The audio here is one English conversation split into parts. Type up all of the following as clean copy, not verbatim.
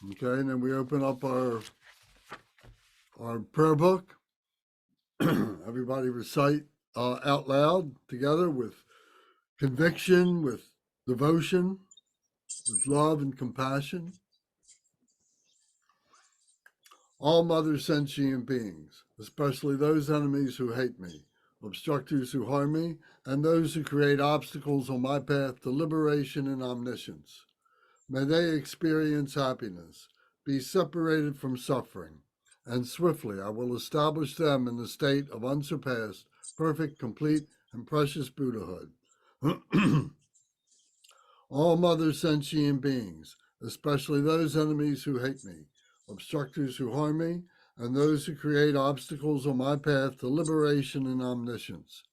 Okay, and then we open up our prayer book. Everybody recite out loud together with conviction, with devotion, with love and compassion. All mother sentient beings, especially those enemies who hate me, obstructors who harm me, and those who create obstacles on my path to liberation and omniscience. May they experience happiness, be separated from suffering, and swiftly I will establish them in the state of unsurpassed, perfect, complete, and precious Buddhahood. All mother sentient beings, especially those enemies who hate me, obstructors who harm me, and those who create obstacles on my path to liberation and omniscience.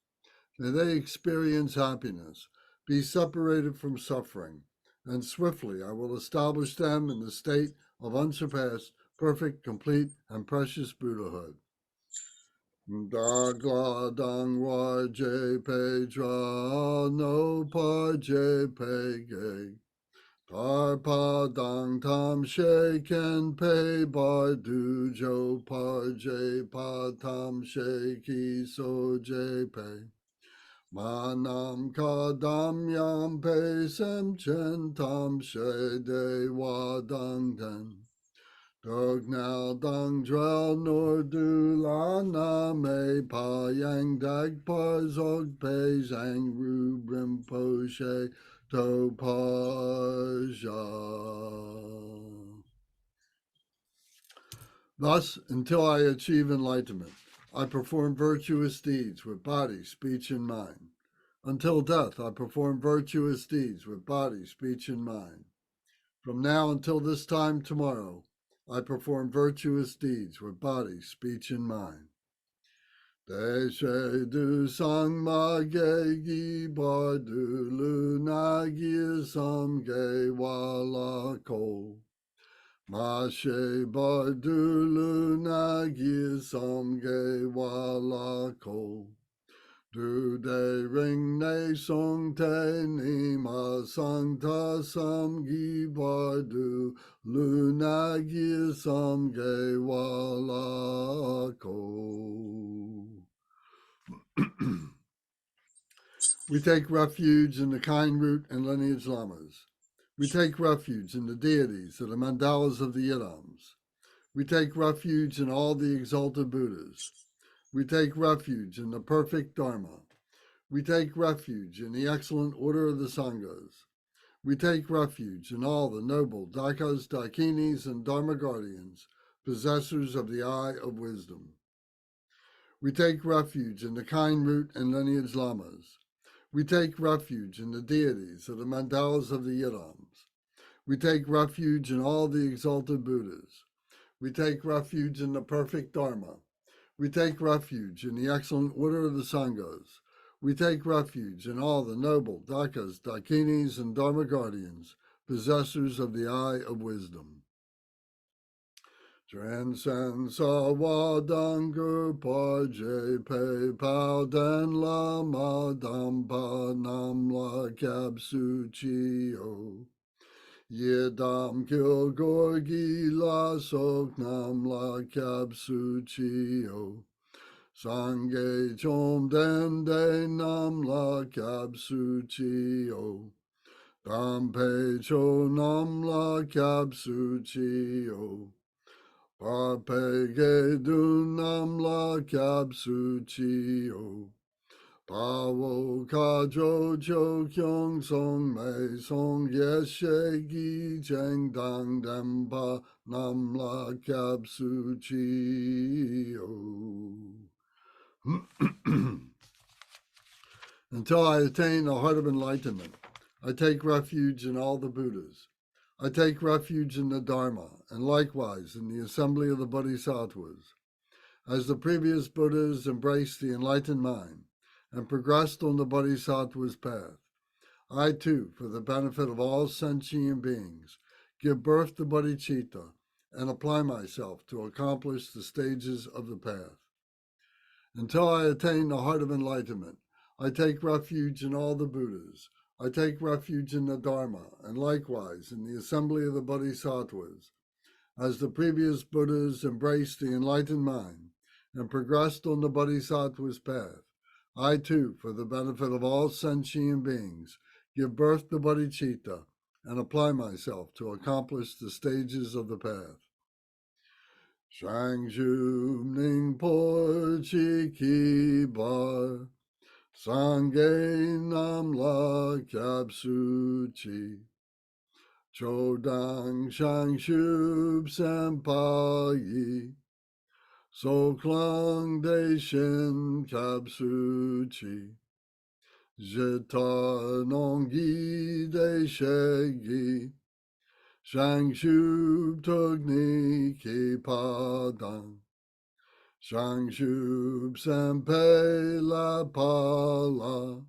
May they experience happiness, be separated from suffering, and swiftly I will establish them in the state of unsurpassed, perfect, complete, and precious Buddhahood. Dagla dangwa je pe dra no pa je pe ge. Tar pa dang tam she ken pe bar du jo par je pa tam she ki so je pe. Manam kadam yam pe sem chen tam she de wa dang den. Dog now dang drel nor du la na me pa yang dag pa zog pe zang ru brim po she to pa ja. Thus, until I achieve enlightenment, I perform virtuous deeds with body, speech, and mind. Until death, I perform virtuous deeds with body, speech, and mind. From now until this time tomorrow, I perform virtuous deeds with body, speech, and mind. Deshe du sang ma ge gi bar du lu na gi sam ge wa la ko. Ma she bar du lu na gi sam ge wa la ko. Du de ring ne song te ni ma sang ta sam gi bar du lu na gi sam ge wa la ko. We take refuge in the kind root and lineage lamas. We take refuge in the deities of the mandalas of the Yidams. We take refuge in all the exalted Buddhas. We take refuge in the perfect Dharma. We take refuge in the excellent order of the Sanghas. We take refuge in all the noble Dakas, Dakinis, and Dharma guardians, possessors of the eye of wisdom. We take refuge in the kind root and lineage lamas. We take refuge in the deities of the mandalas of the Yidams. We take refuge in all the exalted Buddhas. We take refuge in the perfect Dharma. We take refuge in the excellent order of the Sanghas. We take refuge in all the noble Dakas, Dakinis, and Dharma guardians, possessors of the eye of wisdom. Transcend sawa dangur parje pe pao den la ma dampa nam la kab su chi o. Yedam kil gorgi la sok nam la kab su chi o. Sangye chom den de nam la kab su chi o. Dampe cho nam la kab su chi o. Parpege du nam la kab su chi o. Pawo kajo cho kyong song mei song yeshe gi cheng dang dempa nam la kab su chi o. Until I attain the heart of enlightenment, I take refuge in all the Buddhas. I take refuge in the Dharma, and likewise in the assembly of the Bodhisattvas. As the previous Buddhas embraced the enlightened mind and progressed on the Bodhisattva's path, I too, for the benefit of all sentient beings, give birth to bodhicitta and apply myself to accomplish the stages of the path. Until I attain the heart of enlightenment, I take refuge in all the Buddhas. I take refuge in the Dharma, and likewise in the assembly of the Bodhisattvas. As the previous Buddhas embraced the enlightened mind and progressed on the Bodhisattva's path, I too, for the benefit of all sentient beings, give birth to bodhicitta and apply myself to accomplish the stages of the path. Shang Zhu Ning Po Chi Ki Bar Sangye Nam La Kyab Su Chi Chodang Shang Shub Sampa Yi So Klang De Shin Kyab Su Chi Jeta Nongyi De Shegi Shang Shub Tugni Ki Padang Shang Shub Sampe La Pala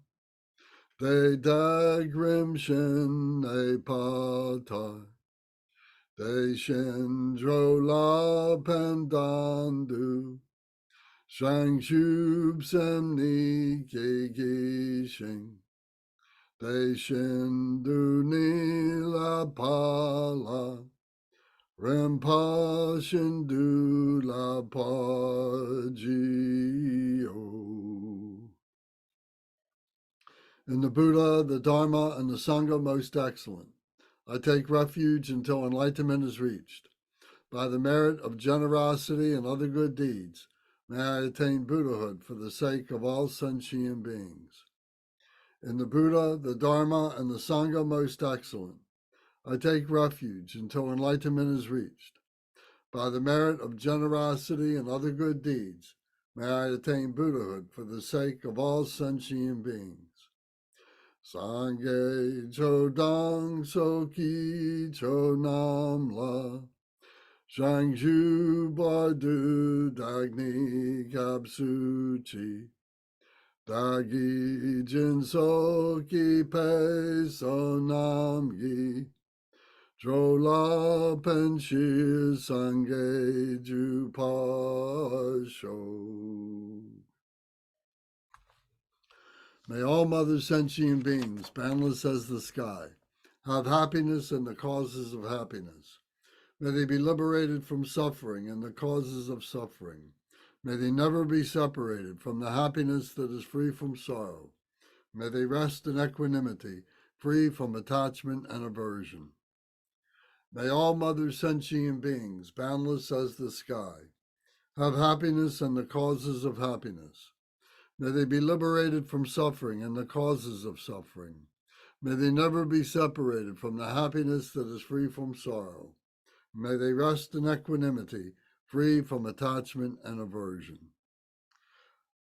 De Dagrim Shin E Pata De Shin Dro La Pandandu Shang Shub Sam Ni Ki Ki Shing De Shin Du Ni La Pala Rimpa Shin Du La Pa Ji O. In the Buddha, the Dharma, and the Sangha most excellent, I take refuge until enlightenment is reached. By the merit of generosity and other good deeds, may I attain Buddhahood for the sake of all sentient beings. In the Buddha, the Dharma, and the Sangha most excellent, I take refuge until enlightenment is reached. By the merit of generosity and other good deeds, may I attain Buddhahood for the sake of all sentient beings. Sangye Chodang Soki Chonam La Shangju Bardu Dagni Kapsu Chi Dagi Jin Soki Pe Sonam Yi Drola Penshir Sangye Ju Pasho. May all mother sentient beings, boundless as the sky, have happiness and the causes of happiness. May they be liberated from suffering and the causes of suffering. May they never be separated from the happiness that is free from sorrow. May they rest in equanimity, free from attachment and aversion. May all mother sentient beings, boundless as the sky, have happiness and the causes of happiness. May they be liberated from suffering and the causes of suffering. May they never be separated from the happiness that is free from sorrow. May they rest in equanimity, free from attachment and aversion.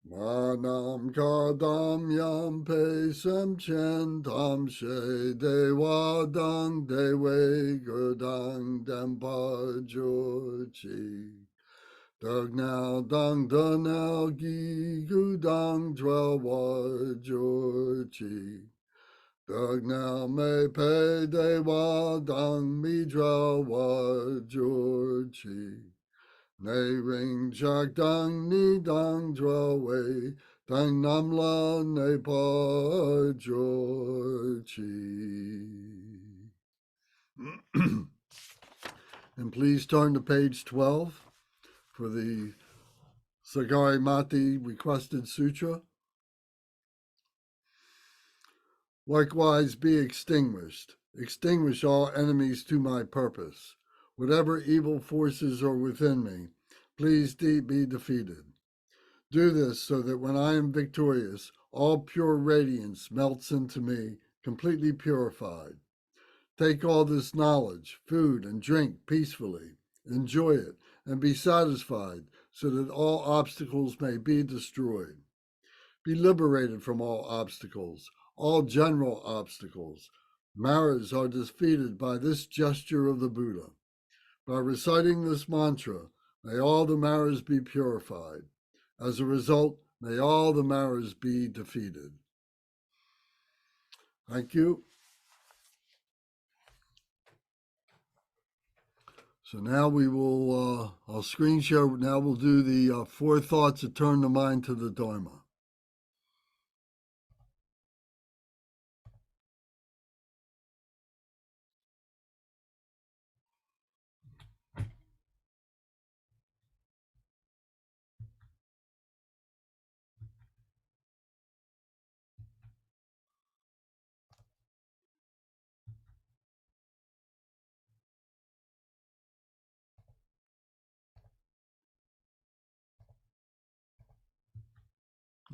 Manam kadam yam pe sem chen tam she dewa dang dewe gurdang dempa jochi. Dug now dang dunau gi gu dang dwell wa jochi. Dug now me pe de wa dang mi dwell wa jochi. Ne ring jak dang ni dang dwell way dang nam la ne pa jochi. And please turn to page 12 for the Sagari Mati requested sutra. Likewise be extinguished. Extinguish all enemies to my purpose. Whatever evil forces are within me, please be defeated. Do this so that when I am victorious, all pure radiance melts into me, completely purified. Take all this knowledge, food, and drink peacefully. Enjoy it and be satisfied so that all obstacles may be destroyed. Be liberated from all obstacles, all general obstacles. Maras are defeated by this gesture of the Buddha. By reciting this mantra, may all the Maras be purified. As a result, may all the Maras be defeated. Thank you. So now we will, I'll screen share. Now we'll do the 4 thoughts that turn the mind to the Dharma.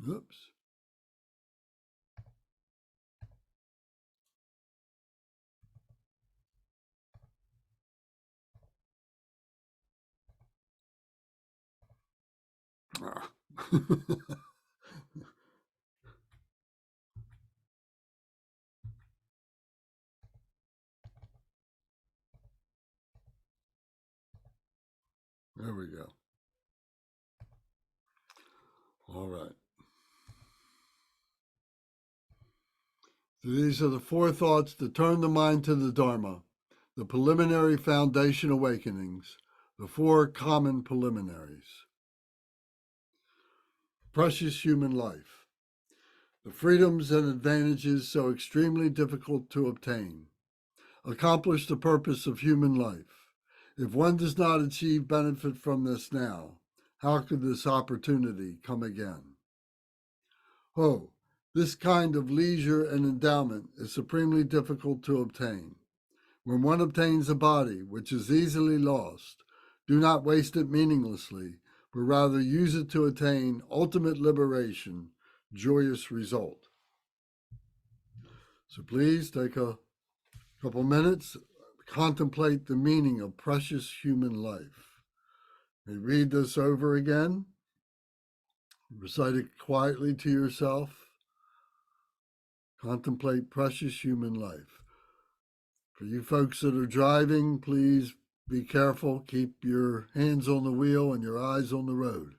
Oops. Ah. There we go. All right. So these are the four thoughts that turn the mind to the Dharma, the preliminary foundation awakenings, the four common preliminaries. Precious human life. The freedoms and advantages so extremely difficult to obtain. Accomplish the purpose of human life. If one does not achieve benefit from this now, how could this opportunity come again? Oh, this kind of leisure and endowment is supremely difficult to obtain. When one obtains a body which is easily lost, do not waste it meaninglessly, but rather use it to attain ultimate liberation, joyous result. So please take a couple minutes, contemplate the meaning of precious human life. You read this over again, recite it quietly to yourself. Contemplate precious human life. For you folks that are driving, please be careful. Keep your hands on the wheel and your eyes on the road.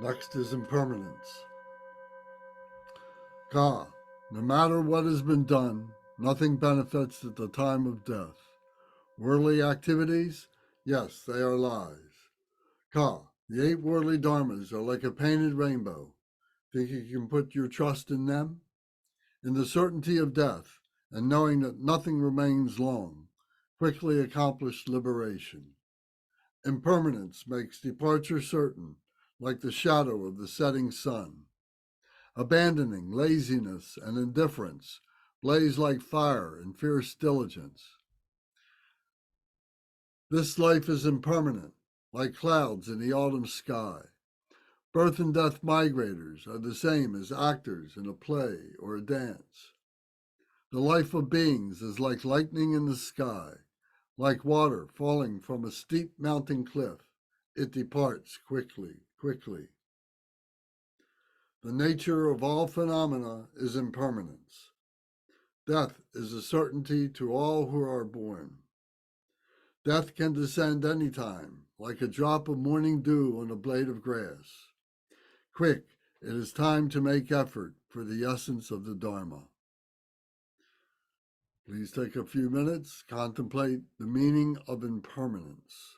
Next is impermanence. Ka, no matter what has been done, Nothing benefits at the time of death. Worldly activities? Yes, they are lies. Ka, the 8 worldly dharmas are like a painted rainbow. Think you can put your trust in them? In the certainty of death, and knowing that nothing remains long, quickly accomplish liberation. Impermanence makes departure certain, like the shadow of the setting sun. Abandoning laziness and indifference, blaze like fire in fierce diligence. This life is impermanent, like clouds in the autumn sky. Birth and death migrators are the same as actors in a play or a dance. The life of beings is like lightning in the sky, like water falling from a steep mountain cliff. It departs quickly, quickly. The nature of all phenomena is impermanence. Death is a certainty to all who are born. Death can descend any time, like a drop of morning dew on a blade of grass. Quick, it is time to make effort for the essence of the Dharma. Please take a few minutes, contemplate the meaning of impermanence.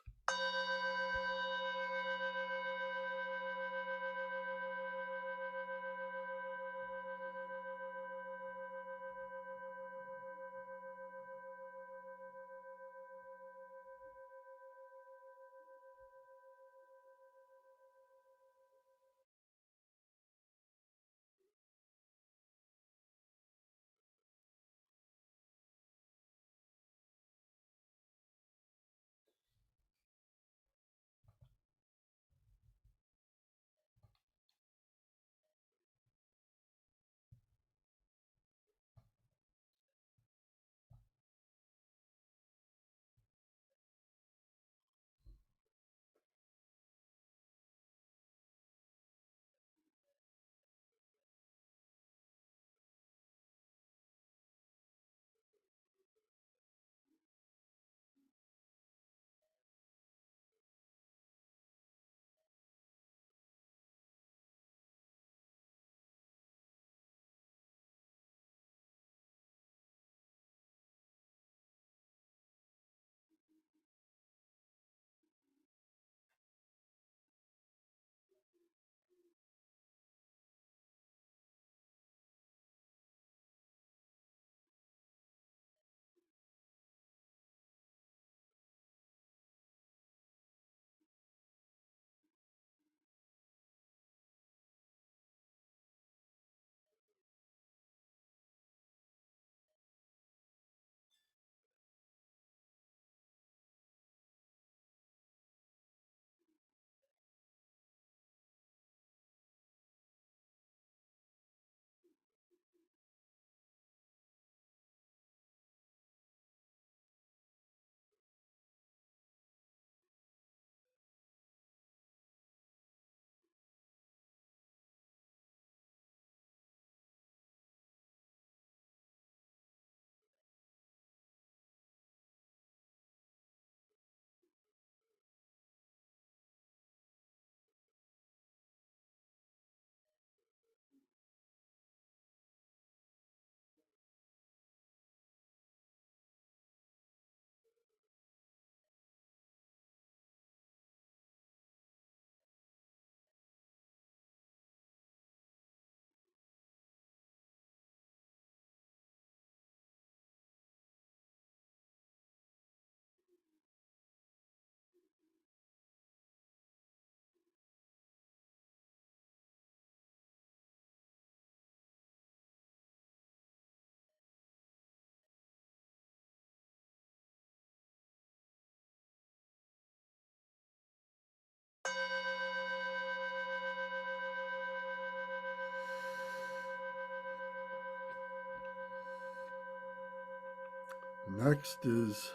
Next is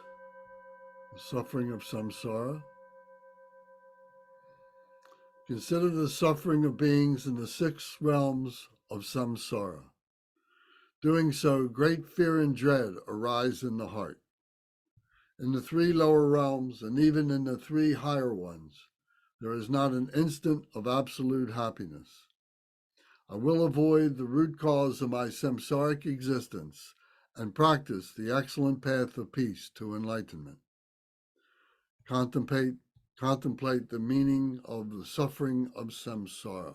the suffering of samsara. Consider the suffering of beings in the 6 realms of samsara. Doing so, great fear and dread arise in the heart. In the 3 lower realms, and even in the 3 higher ones, there is not an instant of absolute happiness. I will avoid the root cause of my samsaric existence and practice the excellent path of peace to enlightenment. Contemplate, contemplate the meaning of the suffering of samsara.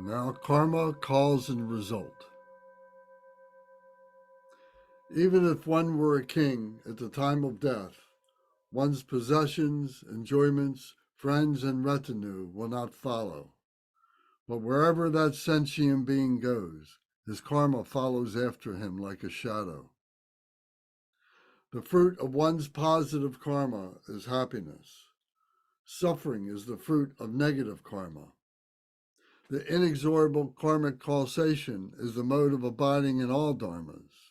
Now, karma, cause, and result. Even if one were a king at the time of death, one's possessions, enjoyments, friends, and retinue will not follow. But wherever that sentient being goes, his karma follows after him like a shadow. The fruit of one's positive karma is happiness. Suffering is the fruit of negative karma. The inexorable karmic causation is the mode of abiding in all dharmas.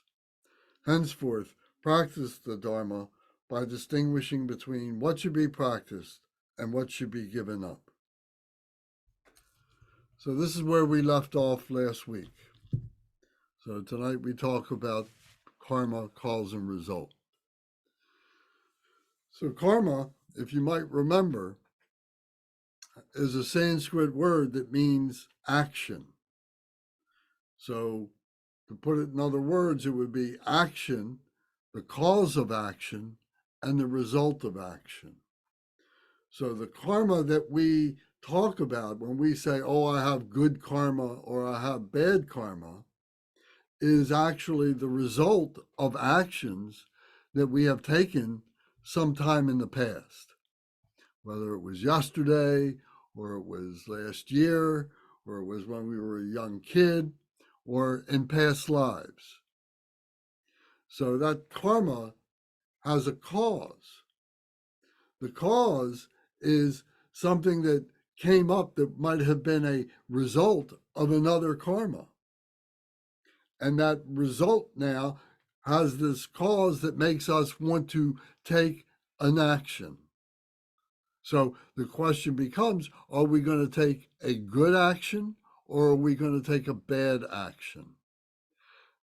Henceforth, practice the Dharma by distinguishing between what should be practiced and what should be given up. So this is where we left off last week. So tonight we talk about karma, cause, and result. So karma, if you might remember, is a Sanskrit word that means action. So to put it in other words, it would be action, the cause of action, and the result of action. So the karma that we talk about when we say, oh, I have good karma or I have bad karma, is actually the result of actions that we have taken sometime in the past, whether it was yesterday or it was last year or it was when we were a young kid or in past lives. So that karma has a cause. The cause is something that came up that might have been a result of another karma. And that result now has this cause that makes us want to take an action. So the question becomes, are we going to take a good action or are we going to take a bad action?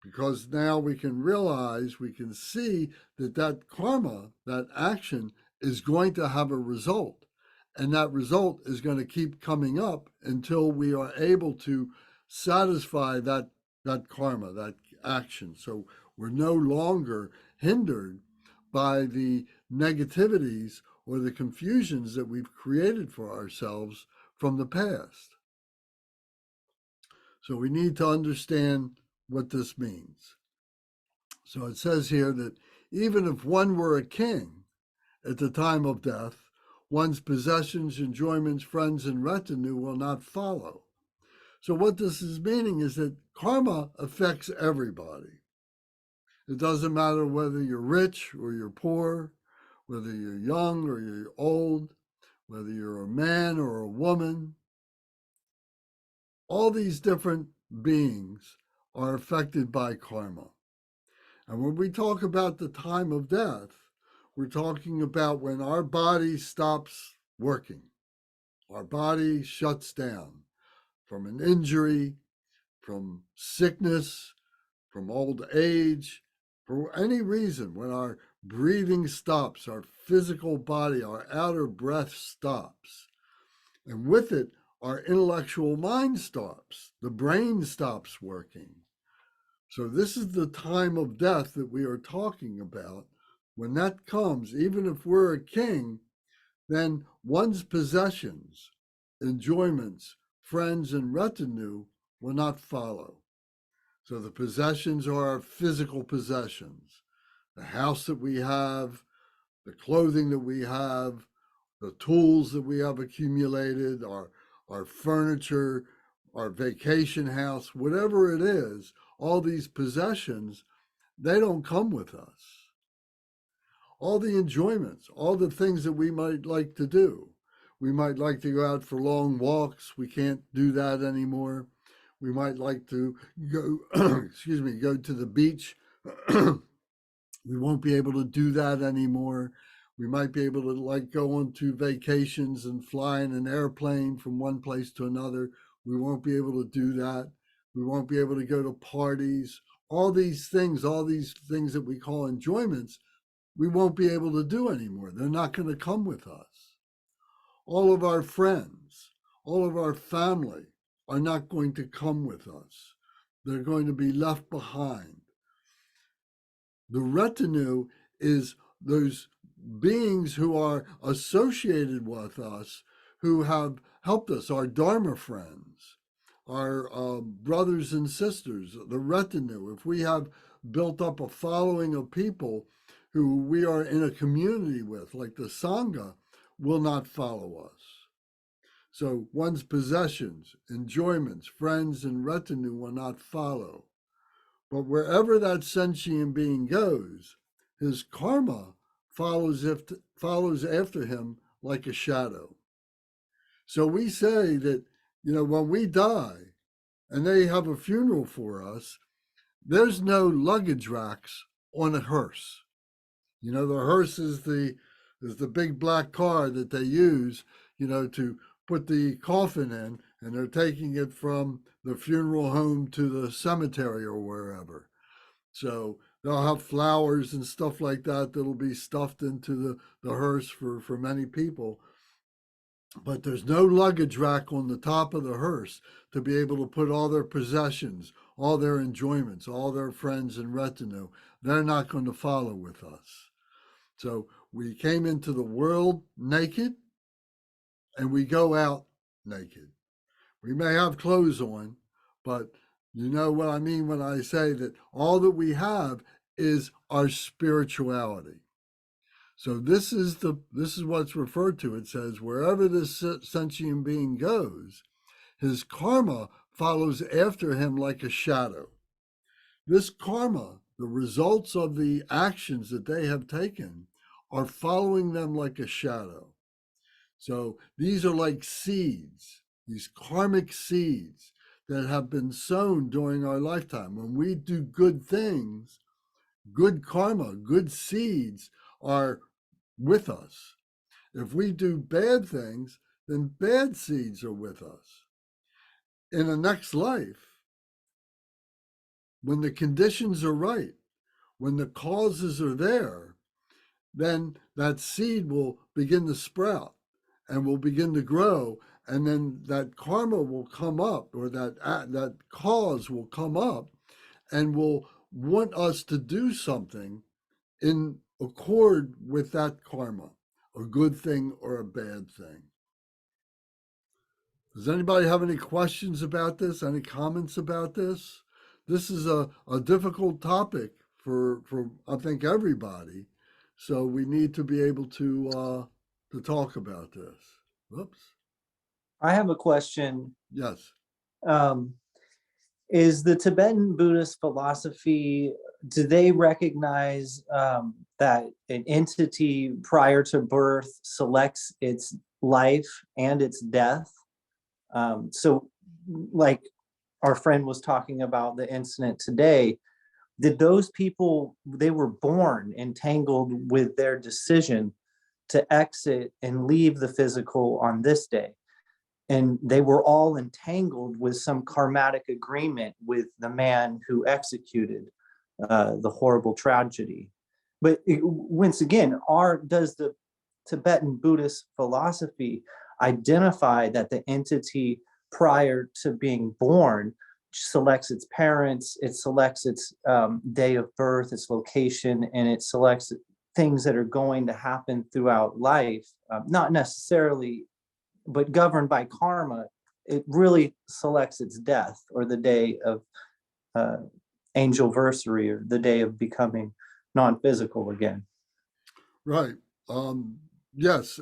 Because now we can realize, we can see that that karma, that action, is going to have a result. And that result is going to keep coming up until we are able to satisfy that karma, that action. So we're no longer hindered by the negativities or the confusions that we've created for ourselves from the past. So we need to understand what this means. So it says here that even if one were a king at the time of death, one's possessions, enjoyments, friends, and retinue will not follow. So what this is meaning is that karma affects everybody. It doesn't matter whether you're rich or you're poor, whether you're young or you're old, whether you're a man or a woman. All these different beings are affected by karma. And when we talk about the time of death, we're talking about when our body stops working. Our body shuts down from an injury, from sickness, from old age, for any reason. When our breathing stops, our physical body, our outer breath stops. And with it, our intellectual mind stops. The brain stops working. So this is the time of death that we are talking about. When that comes, even if we're a king, then one's possessions, enjoyments, friends, and retinue will not follow. So the possessions are our physical possessions, the house that we have, the clothing that we have, the tools that we have accumulated, our furniture, our vacation house, whatever it is, all these possessions, they don't come with us. All the enjoyments, all the things that we might like to do. We might like to go out for long walks. We can't do that anymore. We might like to go, go to the beach. We won't be able to do that anymore. We might be able to go on to vacations and fly in an airplane from one place to another. We won't be able to do that. We won't be able to go to parties. All these things that we call enjoyments, we won't be able to do anymore. They're not going to come with us. All of our friends, all of our family are not going to come with us. They're going to be left behind. The retinue is those beings who are associated with us, who have helped us, our Dharma friends, our brothers and sisters, the retinue. If we have built up a following of people who we are in a community with, like the Sangha, will not follow us. So one's possessions, enjoyments, friends, and retinue will not follow. But wherever that sentient being goes, his karma follows after him like a shadow. So we say that, when we die and they have a funeral for us, there's no luggage racks on a hearse. The hearse is the big black car that they use, to put the coffin in, and they're taking it from the funeral home to the cemetery or wherever. So they'll have flowers and stuff like that that'll be stuffed into the hearse for many people. But there's no luggage rack on the top of the hearse to be able to put all their possessions, all their enjoyments, all their friends and retinue. They're not going to follow with us. So we came into the world naked and we go out naked. We may have clothes on, but you know what I mean when I say that all that we have is our spirituality. So this is what's referred to. It says, wherever this sentient being goes, his karma follows after him like a shadow. This karma the results of the actions that they have taken are following them like a shadow. So these are like seeds, these karmic seeds that have been sown during our lifetime. When we do good things, good karma, good seeds are with us. If we do bad things, then bad seeds are with us. In the next life, when the conditions are right, when the causes are there, then that seed will begin to sprout and will begin to grow. And then that karma will come up, or that cause will come up and will want us to do something in accord with that karma, a good thing or a bad thing. Does anybody have any questions about this? Any comments about this? This is a difficult topic for I think everybody. So we need to be able to talk about this. Whoops. I have a question. Yes. Um, is the Tibetan Buddhist philosophy, do they recognize that an entity prior to birth selects its life and its death? So, like our friend was talking about the incident today, did those people, they were born entangled with their decision to exit and leave the physical on this day? And they were all entangled with some karmatic agreement with the man who executed the horrible tragedy. But once again, does the Tibetan Buddhist philosophy identify that the entity prior to being born selects its parents, it selects its day of birth, its location, and it selects things that are going to happen throughout life, not necessarily, but governed by karma? It really selects its death or the day of angelversary, or the day of becoming non-physical again. Right. Yes.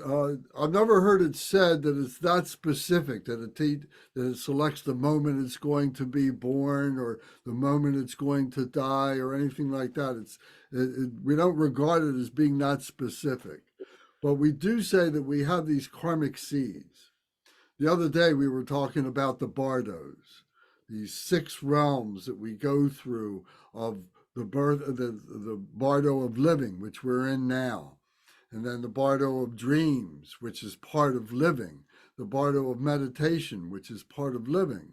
I've never heard it said that it's that specific that that it selects the moment it's going to be born or the moment it's going to die or anything like that. We don't regard it as being that specific, but we do say that we have these karmic seeds. The other day we were talking about the bardos, these six realms that we go through of the birth of the bardo of living, which we're in now, and then the bardo of dreams, which is part of living, the bardo of meditation, which is part of living.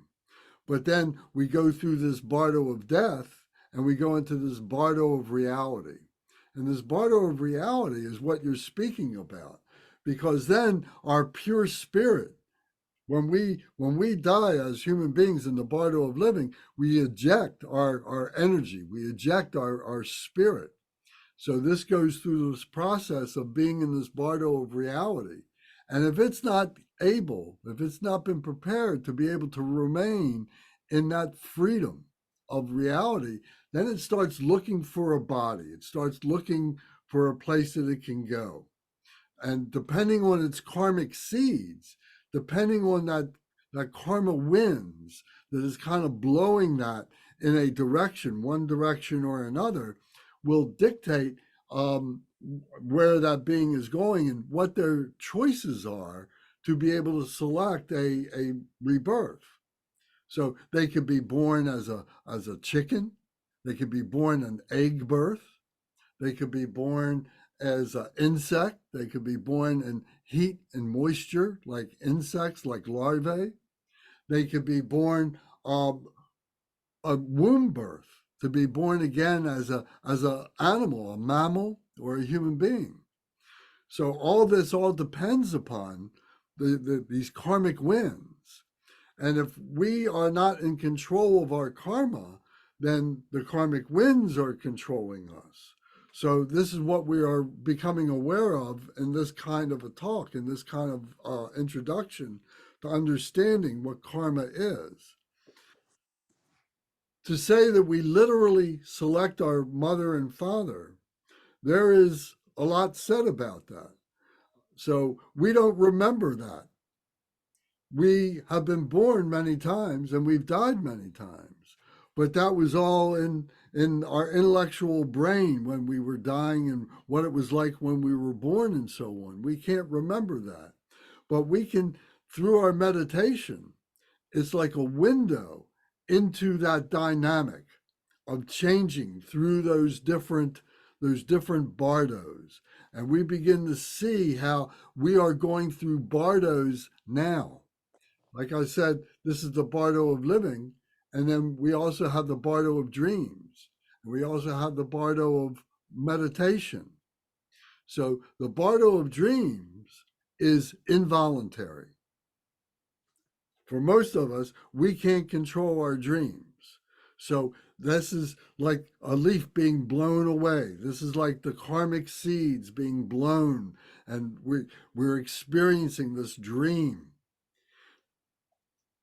But then we go through this bardo of death and we go into this bardo of reality. And this bardo of reality is what you're speaking about, because then our pure spirit, when we die as human beings in the bardo of living, we eject our energy, we eject our spirit. So this goes through this process of being in this bardo of reality. And if it's not if it's not been prepared to be able to remain in that freedom of reality, then it starts looking for a body. It starts looking for a place that it can go. And depending on its karmic seeds, depending on that karma winds that is kind of blowing that in a direction, one direction or another, will dictate where that being is going and what their choices are to be able to select a rebirth. So they could be born as a chicken, they could be born an egg birth, they could be born as an insect. They could be born in heat and moisture, like insects, like larvae. They could be born a womb birth, to be born again as a animal, a mammal, or a human being. So all this all depends upon these karmic winds. And if we are not in control of our karma, then the karmic winds are controlling us. So this is what we are becoming aware of in this kind of a talk, in this kind of introduction to understanding what karma is. To say that we literally select our mother and father, there is a lot said about that. So we don't remember that. We have been born many times and we've died many times, but that was all in our intellectual brain when we were dying and what it was like when we were born and so on. We can't remember that. But we can, through our meditation, it's like a window into that dynamic of changing through those different bardos. And we begin to see how we are going through bardos now. Like I said, this is the bardo of living. And then we also have the bardo of dreams. And we also have the bardo of meditation. So the bardo of dreams is involuntary. For most of us, we can't control our dreams. So this is like a leaf being blown away. This is like the karmic seeds being blown, and we're experiencing this dream.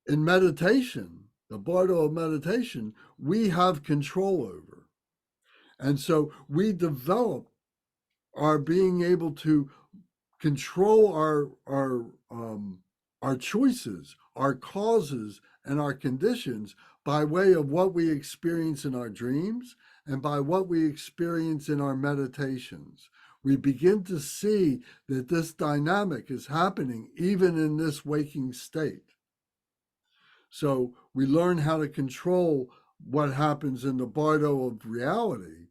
In meditation, the bardo of meditation, we have control over. And so we develop our being able to control our choices, our causes, and our conditions by way of what we experience in our dreams and by what we experience in our meditations. We begin to see that this dynamic is happening even in this waking state. So we learn how to control what happens in the bardo of reality.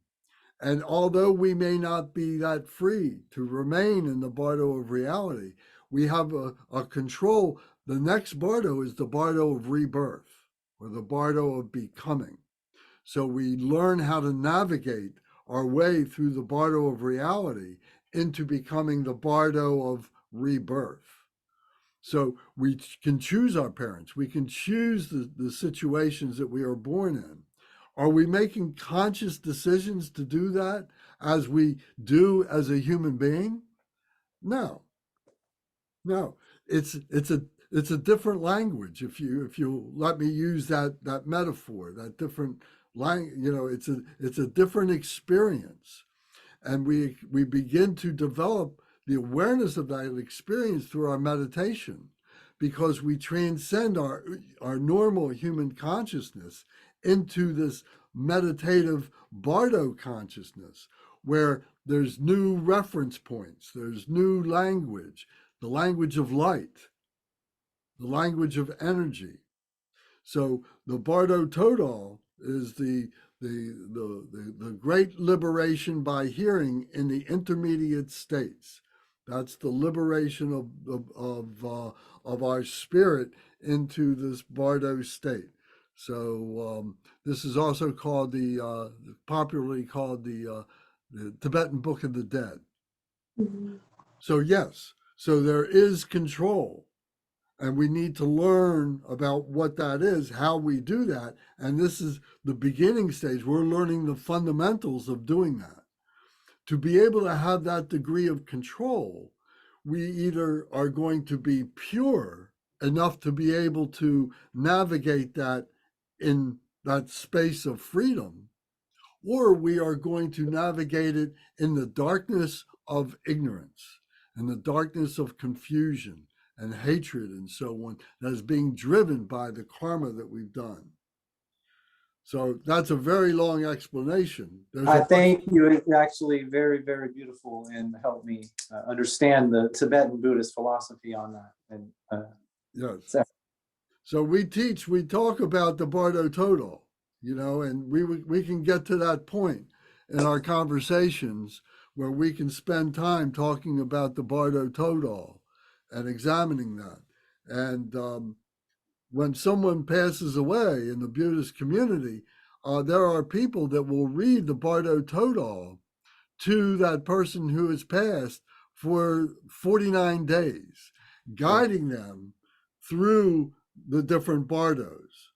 And although we may not be that free to remain in the bardo of reality, we have a control. The next bardo is the bardo of rebirth or the bardo of becoming. So we learn how to navigate our way through the bardo of reality into becoming the bardo of rebirth. So we can choose our parents. We can choose the situations that we are born in. Are we making conscious decisions to do that as we do as a human being? No, no. It's a different language. If you let me use that metaphor, that different language, it's a different experience, and we begin to develop the awareness of that experience through our meditation, because we transcend our normal human consciousness into this meditative bardo consciousness, where there's new reference points, there's new language, the language of light, the language of energy. So the Bardo Todal is the great liberation by hearing in the intermediate states. That's the liberation of our spirit into this Bardo state. So this is also called popularly called the Tibetan Book of the Dead. Mm-hmm. So yes, so there is control. And we need to learn about what that is, how we do that. And this is the beginning stage. We're learning the fundamentals of doing that. To be able to have that degree of control, we either are going to be pure enough to be able to navigate that in that space of freedom, or we are going to navigate it in the darkness of ignorance and the darkness of confusion and hatred and so on, that is being driven by the karma that we've done. So that's a very long explanation. I thank you. It's actually very, very beautiful and helped me understand the Tibetan Buddhist philosophy on that. And yes. So we talk about the Bardo Todal, and we can get to that point in our conversations where we can spend time talking about the Bardo Todal and examining that. And when someone passes away in the Buddhist community, there are people that will read the Bardo Todal to that person who has passed for 49 days, guiding them through the different bardos,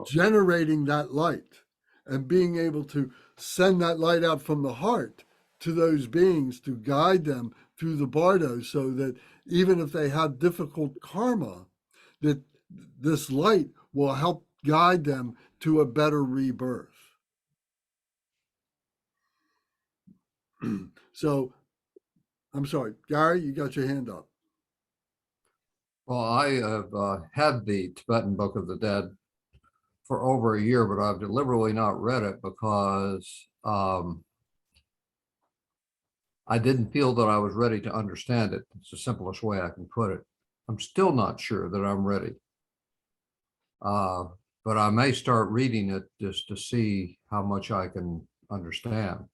generating that light and being able to send that light out from the heart to those beings to guide them through the bardo, so that even if they have difficult karma, that this light will help guide them to a better rebirth. So, I'm sorry, Gary, you got your hand up. Well, I have had the Tibetan Book of the Dead for over a year, but I've deliberately not read it because I didn't feel that I was ready to understand it. It's the simplest way I can put it. I'm still not sure that I'm ready. But I may start reading it just to see how much I can understand.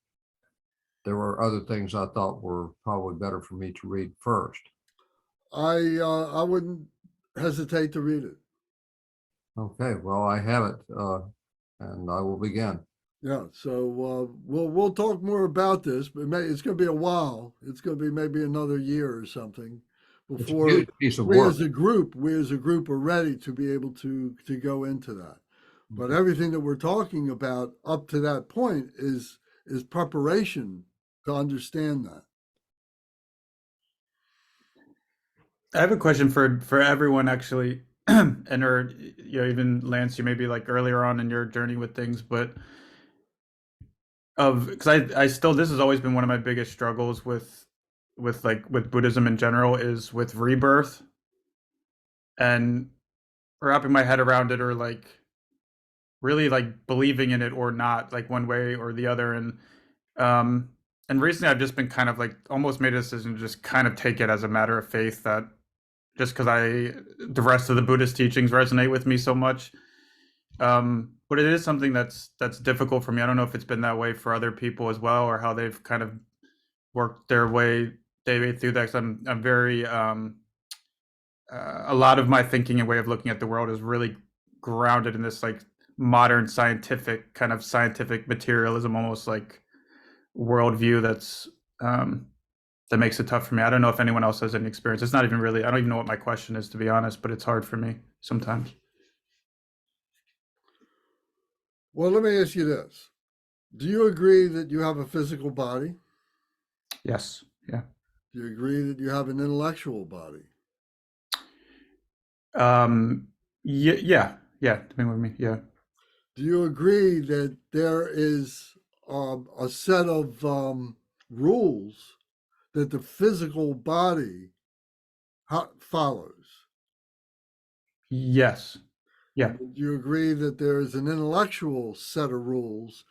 There were other things I thought were probably better for me to read first. I wouldn't hesitate to read it. Okay, well, I have it, and I will begin. Yeah, so we'll talk more about this, but it's going to be a while. It's going to be maybe another year or something It's a before huge piece of we work. as a group are ready to be able to go into that. But Mhm. everything that we're talking about up to that point is preparation to understand that. I have a question for everyone actually, and or even Lance, you maybe like earlier on in your journey with things, but because I still this has always been one of my biggest struggles with Buddhism in general is with rebirth and wrapping my head around it or like really like believing in it or not, like one way or the other. Um and recently I've just been kind of like almost made a decision to just kind of take it as a matter of faith that just because the rest of the Buddhist teachings resonate with me so much. But it is something that's difficult for me. I don't know if it's been that way for other people as well, or how they've kind of worked their way through that. 'Cause I'm very a lot of my thinking and way of looking at the world is really grounded in this like modern scientific materialism, almost like worldview that makes it tough for me. I don't know if anyone else has any experience. It's not even really, I don't even know what my question is, to be honest, but it's hard for me sometimes. Well, let me ask you this. Do you agree that you have a physical body? Yes. Yeah. Do you agree that you have an intellectual body? Um, yeah. Depending with me. Yeah. Do you agree that there is a set of rules that the physical body follows? Yes. Yeah. And do you agree that there is an intellectual set of rules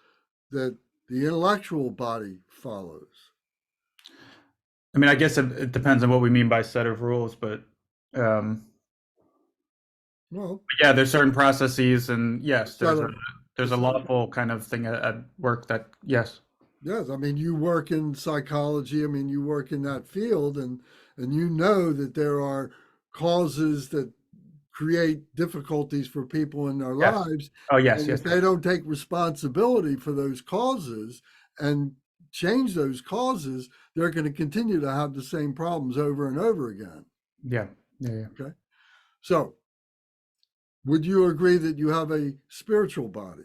that the intellectual body follows? I mean, I guess it depends on what we mean by set of rules, but um, Well, yeah, there's certain processes, and yes, set of, there's a lawful kind of thing at work that yes. yes, I mean, you work in psychology. I mean, you work in that field, and you know that there are causes that create difficulties for people in their Yes. lives. Oh, yes, And yes. if they don't take responsibility for those causes and change those causes, they're going to continue to have the same problems over and over again. Yeah. Yeah. Okay. So, would you agree that you have a spiritual body?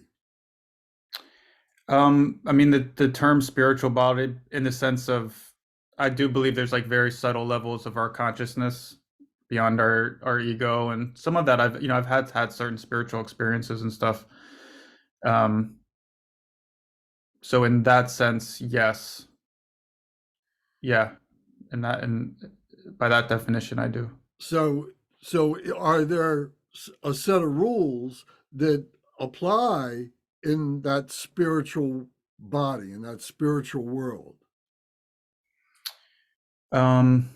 I mean, the term spiritual body, in the sense of, I do believe there's like very subtle levels of our consciousness beyond our ego, and some of that I've had certain spiritual experiences and stuff. Um, so in that sense, yes, yeah, and by that definition, I do. So, are there a set of rules that apply in that spiritual body, in that spiritual world? Um,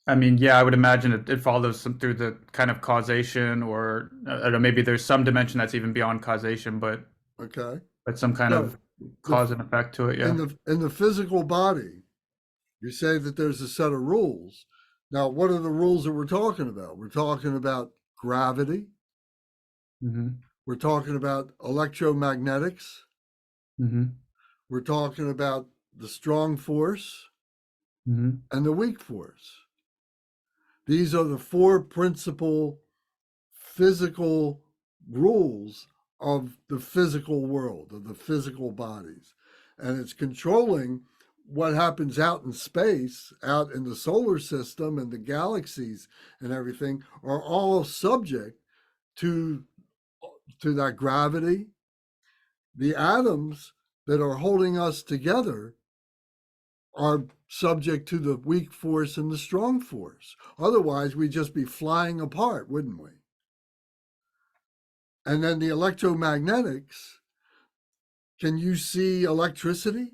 I mean, yeah, I would imagine it follows through the kind of causation, or I don't know, maybe there's some dimension that's even beyond causation, Okay. but some kind So, of the cause and effect to it. Yeah. in the physical body, you say that there's a set of rules. Now, what are the rules that we're talking about? We're talking about gravity. Mm-hmm. We're talking about electromagnetics. Mm-hmm. We're talking about the strong force Mm-hmm. and the weak force. These are the four principal physical rules of the physical world, of the physical bodies. And it's controlling what happens out in space, out in the solar system and the galaxies and everything are all subject to that gravity. The atoms that are holding us together are subject to the weak force and the strong force. Otherwise, we'd just be flying apart, wouldn't we? And then the electromagnetics, can you see electricity?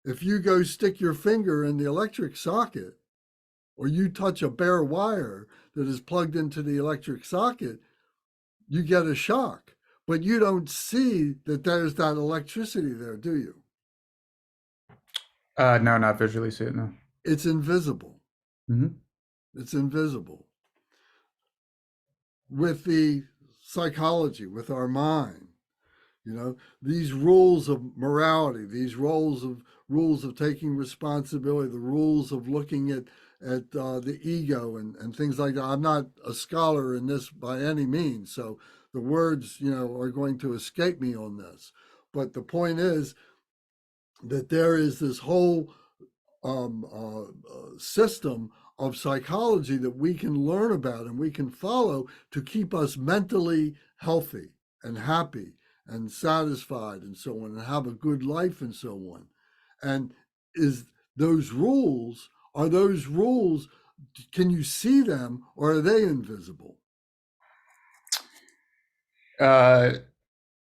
If you go stick your finger in the electric socket, or you touch a bare wire that is plugged into the electric socket, you get a shock. But you don't see that there's that electricity there, do you? No, not visually see it. No. It's invisible. Mhm. It's invisible. With the psychology, with our mind, you know, these rules of morality, these rules of taking responsibility, the rules of looking at the ego and things like that. I'm not a scholar in this by any means, so the words, you know, are going to escape me on this. But the point is that there is this whole system of psychology that we can learn about and we can follow to keep us mentally healthy and happy and satisfied and so on and have a good life and so on. And is those rules, are those rules, can you see them or are they invisible?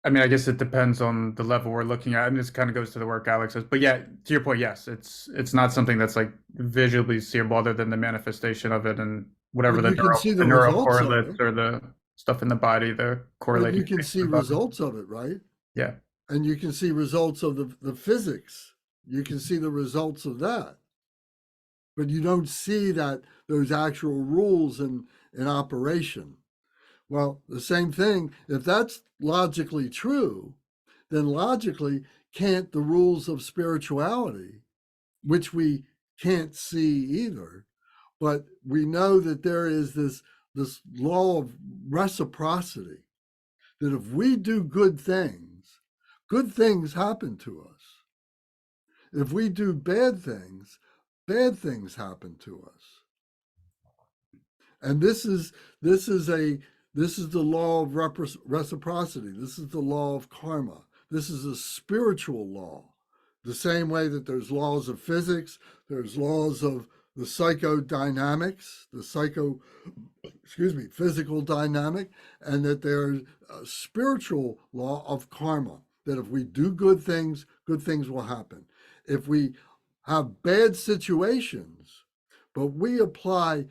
I mean, I guess it depends on the level we're looking at. I mean, this kind of goes to the work Alex says, but yeah, to your point, yes, it's not something that's like visually seeable other than the manifestation of it and whatever But you can see the neural results of correlates it. or the stuff in the body, the But correlating you can states see in the body. results of it, right? Yeah. And you can see results of the physics. You can see the results of that. But you don't see that those actual rules in operation. Well, the same thing, if that's logically true, then logically can't the rules of spirituality, which we can't see either, but we know that there is this law of reciprocity, that if we do good things happen to us. If we do bad things happen to us. And this is the law of reciprocity. This is the law of karma. This is a spiritual law. The same way that there's laws of physics, there's laws of the psychodynamics, physical dynamic, and that there's a spiritual law of karma, that if we do good things will happen. If we have bad situations, but we apply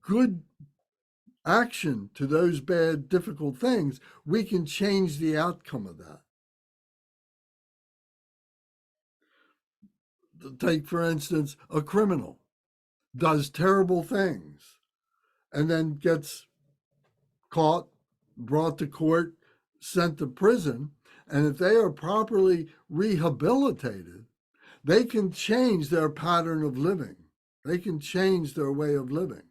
good action to those bad, difficult things, we can change the outcome of that. Take, for instance, a criminal does terrible things and then gets caught, brought to court, sent to prison. And if they are properly rehabilitated, they can change their pattern of living. They can change their way of living.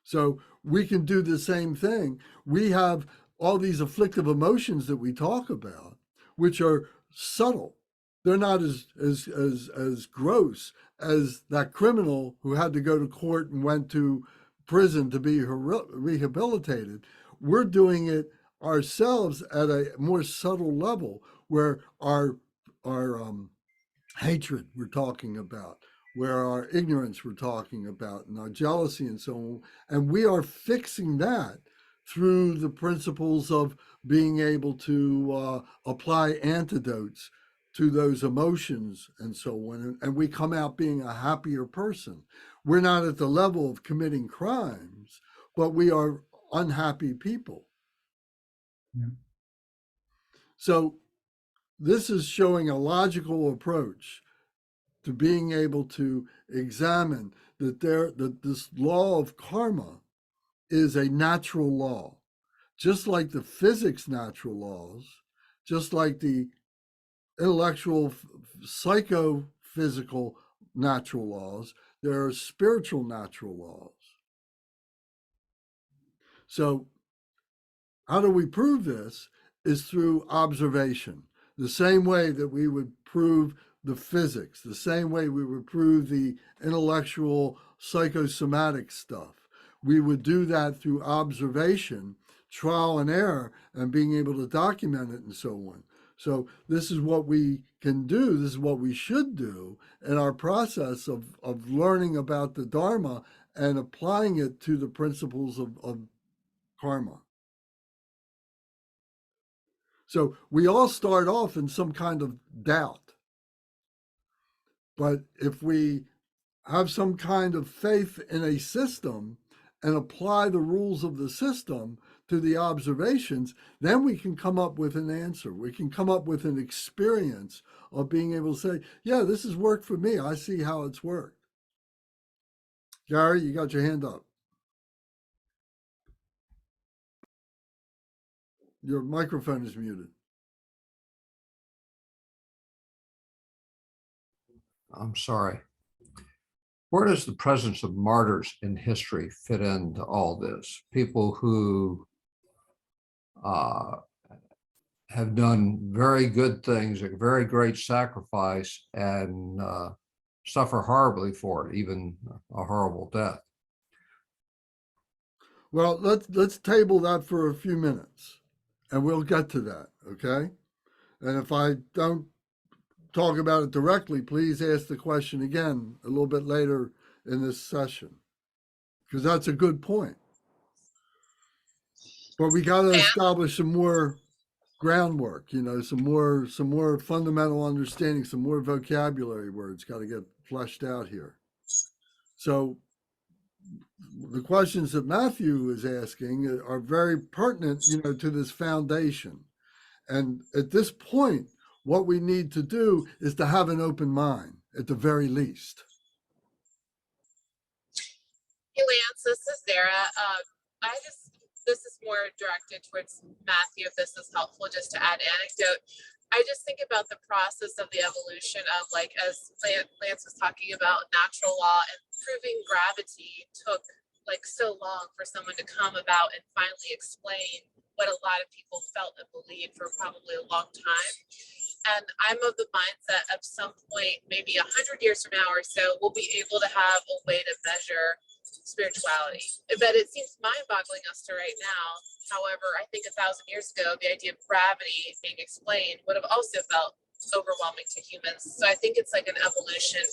So we can do the same thing. We have all these afflictive emotions that we talk about, which are subtle. They're not as gross as that criminal who had to go to court and went to prison to be rehabilitated. We're doing it ourselves at a more subtle level, where our hatred we're talking about, where our ignorance we're talking about, and our jealousy and so on. And we are fixing that through the principles of being able to apply antidotes to those emotions and so on. And we come out being a happier person. We're not at the level of committing crimes, but we are unhappy people. Yeah. So this is showing a logical approach to being able to examine that this law of karma is a natural law, just like the physics natural laws, just like the intellectual psychophysical natural laws, there are spiritual natural laws. So how do we prove this? Is through observation. The same way that we would prove the physics, the same way we would prove the intellectual psychosomatic stuff. We would do that through observation, trial and error, and being able to document it and so on. So this is what we can do. This is what we should do in our process of learning about the Dharma and applying it to the principles of karma. So we all start off in some kind of doubt. But if we have some kind of faith in a system and apply the rules of the system to the observations, then we can come up with an answer. We can come up with an experience of being able to say, yeah, this has worked for me. I see how it's worked. Gary, you got your hand up. Your microphone is muted. I'm sorry. Where does the presence of martyrs in history fit into all this? People who have done very good things, a very great sacrifice, and suffer horribly for it, even a horrible death. Well, let's table that for a few minutes, and we'll get to that, okay? And if I don't talk about it directly, please ask the question again a little bit later in this session, because that's a good point. But we got to establish some more groundwork, some more fundamental understanding, some more vocabulary words got to get fleshed out here. So the questions that Matthew is asking are very pertinent, to this foundation. And at this point, what we need to do is to have an open mind at the very least. Hey Lance, this is Sarah. This is more directed towards Matthew, if this is helpful, just to add anecdote. I just think about the process of the evolution of, like, as Lance was talking about natural law, and proving gravity took like so long for someone to come about and finally explain what a lot of people felt and believed for probably a long time. And I'm of the mindset of some point, maybe 100 years from now or so, we'll be able to have a way to measure spirituality. But it seems mind-boggling us to right now. However, I think 1,000 years ago, the idea of gravity being explained would have also felt overwhelming to humans. So I think it's like an evolution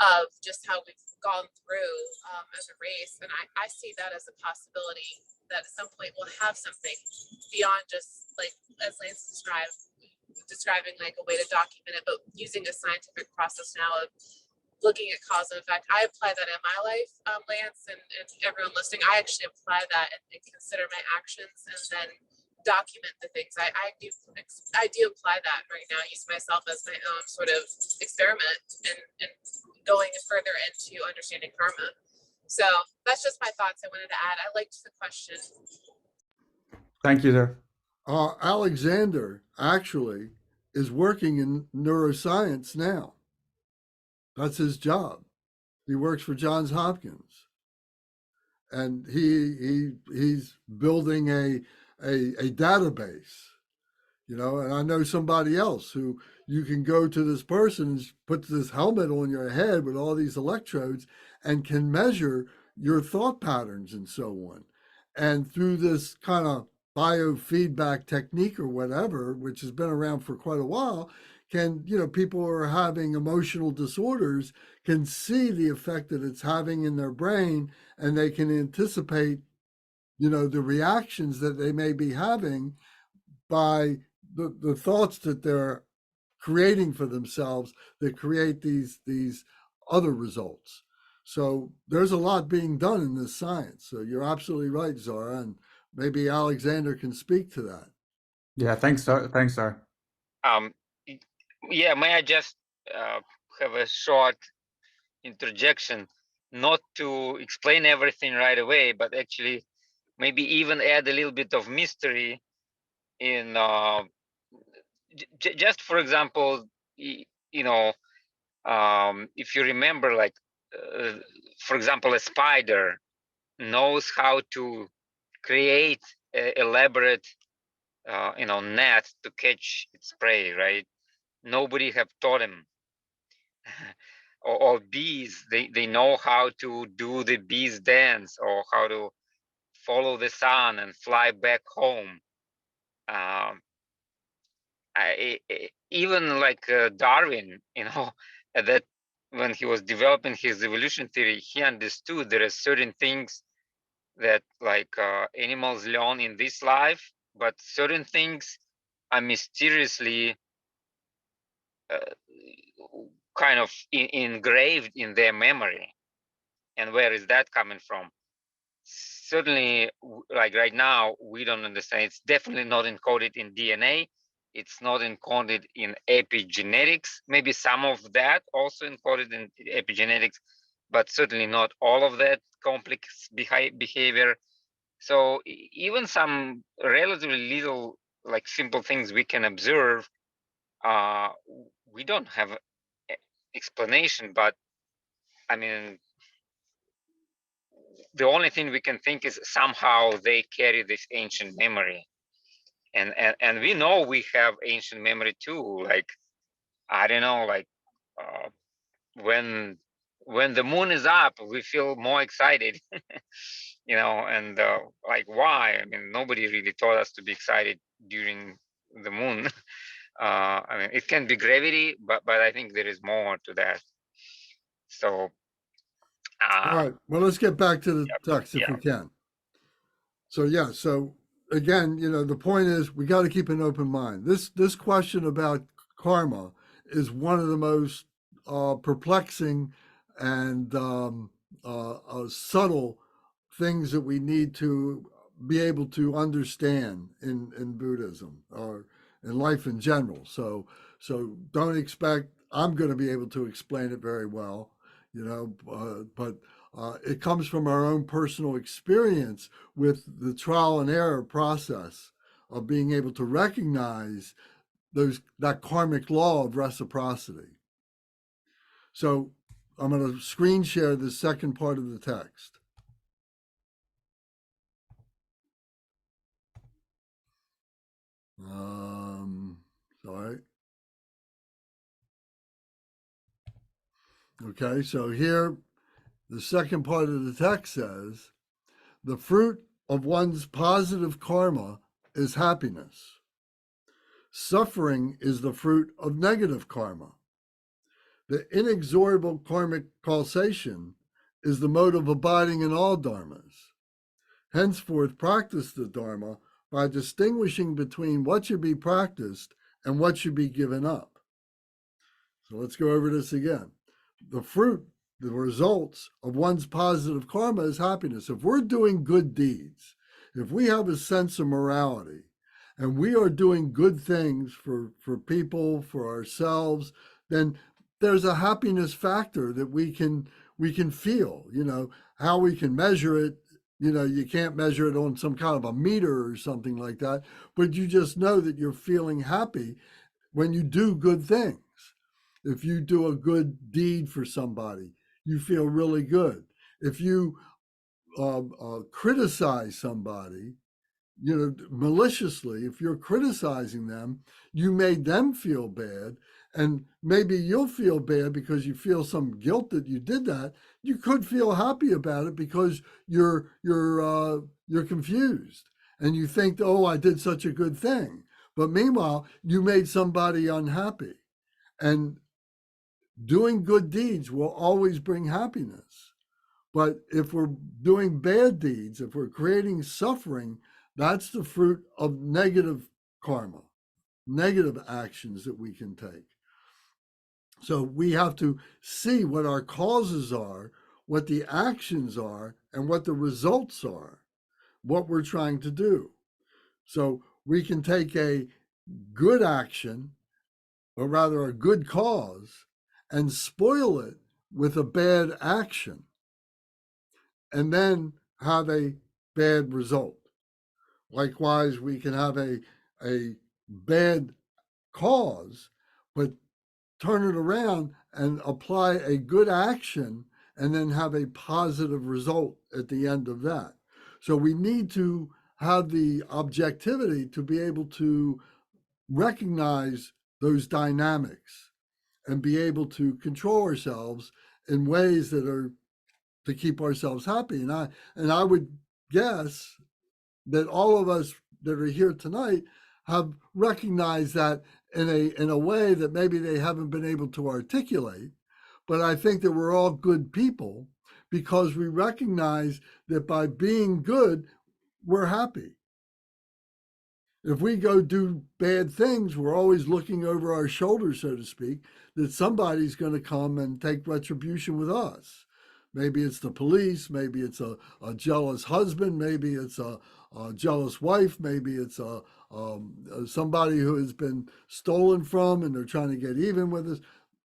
of just how we've gone through as a race. And I see that as a possibility, that at some point we'll have something beyond just, like, as Lance describing like a way to document it, but using a scientific process now of looking at cause and effect. I apply that in my life, Lance, and everyone listening. I actually apply that and consider my actions and then document the things. I do apply that right now. I use myself as my own sort of experiment and going further into understanding karma. So that's just my thoughts I wanted to add. I liked the question. Thank you, sir. Alexander actually is working in neuroscience now. That's his job. He works for Johns Hopkins, and he's building a database, And I know somebody else who you can go to this person and put this helmet on your head with all these electrodes and can measure your thought patterns and so on. And through this kind of biofeedback technique or whatever, which has been around for quite a while, people who are having emotional disorders can see the effect that it's having in their brain, and they can anticipate, the reactions that they may be having by the thoughts that they're creating for themselves that create these other results. So there's a lot being done in this science. So you're absolutely right, Zara, and maybe Alexander can speak to that. Yeah, thanks, sir. Thanks, sir. Yeah, may I just have a short interjection, not to explain everything right away, but actually maybe even add a little bit of mystery in, just for example, if you remember, like, for example, a spider knows how to create an elaborate, net to catch its prey, right? Nobody have taught him. or bees, they know how to do the bees dance, or how to follow the sun and fly back home. Even like Darwin, that when he was developing his evolution theory, he understood there are certain things that like animals learn in this life, but certain things are mysteriously kind of engraved in their memory. And where is that coming from? Certainly, like right now, we don't understand. It's definitely not encoded in DNA. It's not encoded in epigenetics. Maybe some of that also encoded in epigenetics, but certainly not all of that complex behavior. So even some relatively little, like simple things we can observe, we don't have explanation. But I mean, the only thing we can think is somehow they carry this ancient memory, and we know we have ancient memory too. Like, I don't know, like uh, when the moon is up, we feel more excited, and like, why? I mean, nobody really taught us to be excited during the moon. I mean, it can be gravity, but I think there is more to that. So All right. Well, let's get back to the text if yeah. we can. So yeah. So again, the point is we got to keep an open mind. This question about karma is one of the most perplexing and subtle things that we need to be able to understand in Buddhism or in life in general. So don't expect I'm going to be able to explain it very well, but it comes from our own personal experience with the trial and error process of being able to recognize that karmic law of reciprocity. So I'm going to screen share the second part of the text. Sorry. Okay, so here the second part of the text says, the fruit of one's positive karma is happiness. Suffering is the fruit of negative karma. The inexorable karmic causation is the mode of abiding in all dharmas. Henceforth, practice the Dharma by distinguishing between what should be practiced and what should be given up. So let's go over this again. The fruit, the results of one's positive karma is happiness. If we're doing good deeds, if we have a sense of morality, and we are doing good things for people, for ourselves, then there's a happiness factor that we can feel. How we can measure it, you can't measure it on some kind of a meter or something like that, but you just know that you're feeling happy when you do good things. If you do a good deed for somebody, you feel really good. If you criticize somebody, maliciously, if you're criticizing them, you made them feel bad. And maybe you'll feel bad because you feel some guilt that you did that. You could feel happy about it because you're confused and you think, oh, I did such a good thing. But meanwhile, you made somebody unhappy. And doing good deeds will always bring happiness. But if we're doing bad deeds, if we're creating suffering, that's the fruit of negative karma, negative actions that we can take. So we have to see what our causes are, what the actions are, and what the results are, what we're trying to do. So we can take a good action, or rather a good cause, and spoil it with a bad action, and then have a bad result. Likewise, we can have a bad cause, but turn it around and apply a good action and then have a positive result at the end of that. So we need to have the objectivity to be able to recognize those dynamics and be able to control ourselves in ways that are to keep ourselves happy. And I would guess that all of us that are here tonight have recognized that in a way that maybe they haven't been able to articulate. But I think that we're all good people because we recognize that by being good, we're happy. If we go do bad things, we're always looking over our shoulder, so to speak, that somebody's going to come and take retribution with us. Maybe it's the police, maybe it's a jealous husband, maybe it's a jealous wife, maybe it's somebody who has been stolen from and they're trying to get even with us.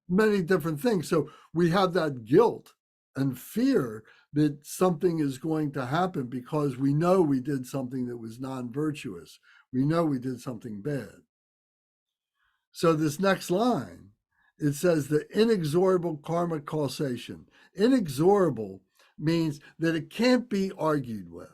Many different things. So we have that guilt and fear that something is going to happen because we know we did something that was non-virtuous. We know we did something bad. So this next line, it says the inexorable karmic causation. Inexorable means that it can't be argued with.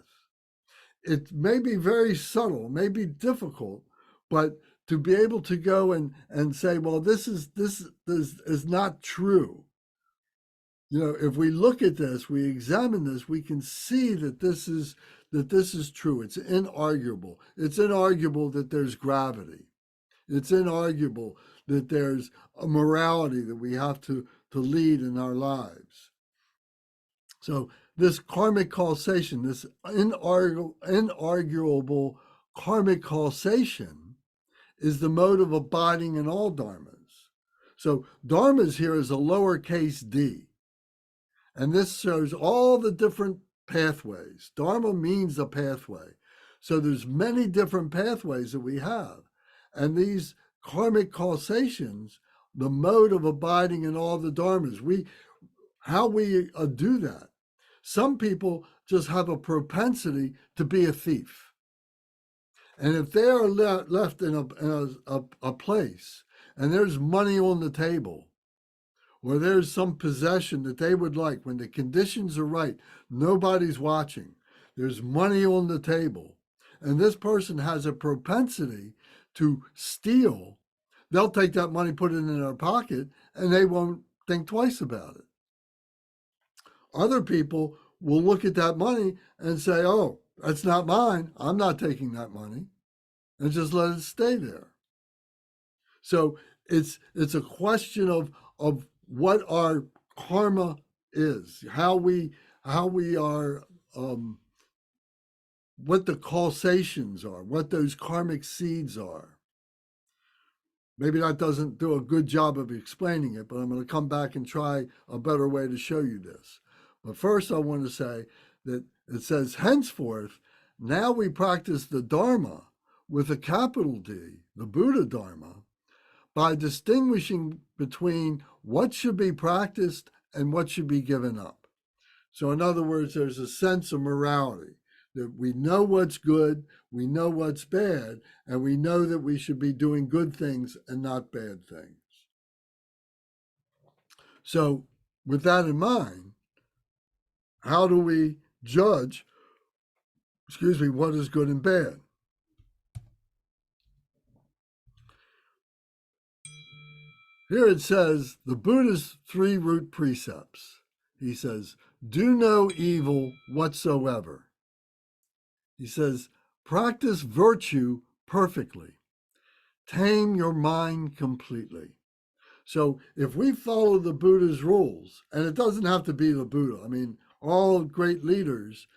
It may be very subtle, may be difficult, but to be able to go and say, well, this is not true. You know, if we look at this, we examine this, we can see that this is true. It's inarguable. It's inarguable that there's gravity. It's inarguable that there's a morality that we have to lead in our lives. So this karmic causation, this inarguable karmic causation is the mode of abiding in all dharmas. So dharmas here is a lowercase d. And this shows all the different pathways. Dharma means a pathway. So there's many different pathways that we have. And these karmic causations, the mode of abiding in all the dharmas, how we do that. Some people just have a propensity to be a thief. And if they are left in a place and there's money on the table, or there's some possession that they would like, when the conditions are right, nobody's watching, there's money on the table, and this person has a propensity to steal, they'll take that money, put it in their pocket, and they won't think twice about it. Other people will look at that money and say, oh, that's not mine, I'm not taking that money, and just let it stay there. So it's a question of what our karma is, how we are, what the causations are, what those karmic seeds are. Maybe that doesn't do a good job of explaining it, but I'm going to come back and try a better way to show you this. But first I want to say that it says, henceforth, now we practice the Dharma with a capital D, the Buddha Dharma, by distinguishing between what should be practiced and what should be given up. So in other words, there's a sense of morality, that we know what's good, we know what's bad, and we know that we should be doing good things and not bad things. So with that in mind, how do we judge, what is good and bad? Here it says the Buddha's 3 root precepts. He says, do no evil whatsoever. He says, practice virtue perfectly. Tame your mind completely. So if we follow the Buddha's rules, and it doesn't have to be the Buddha, I mean, all great leaders,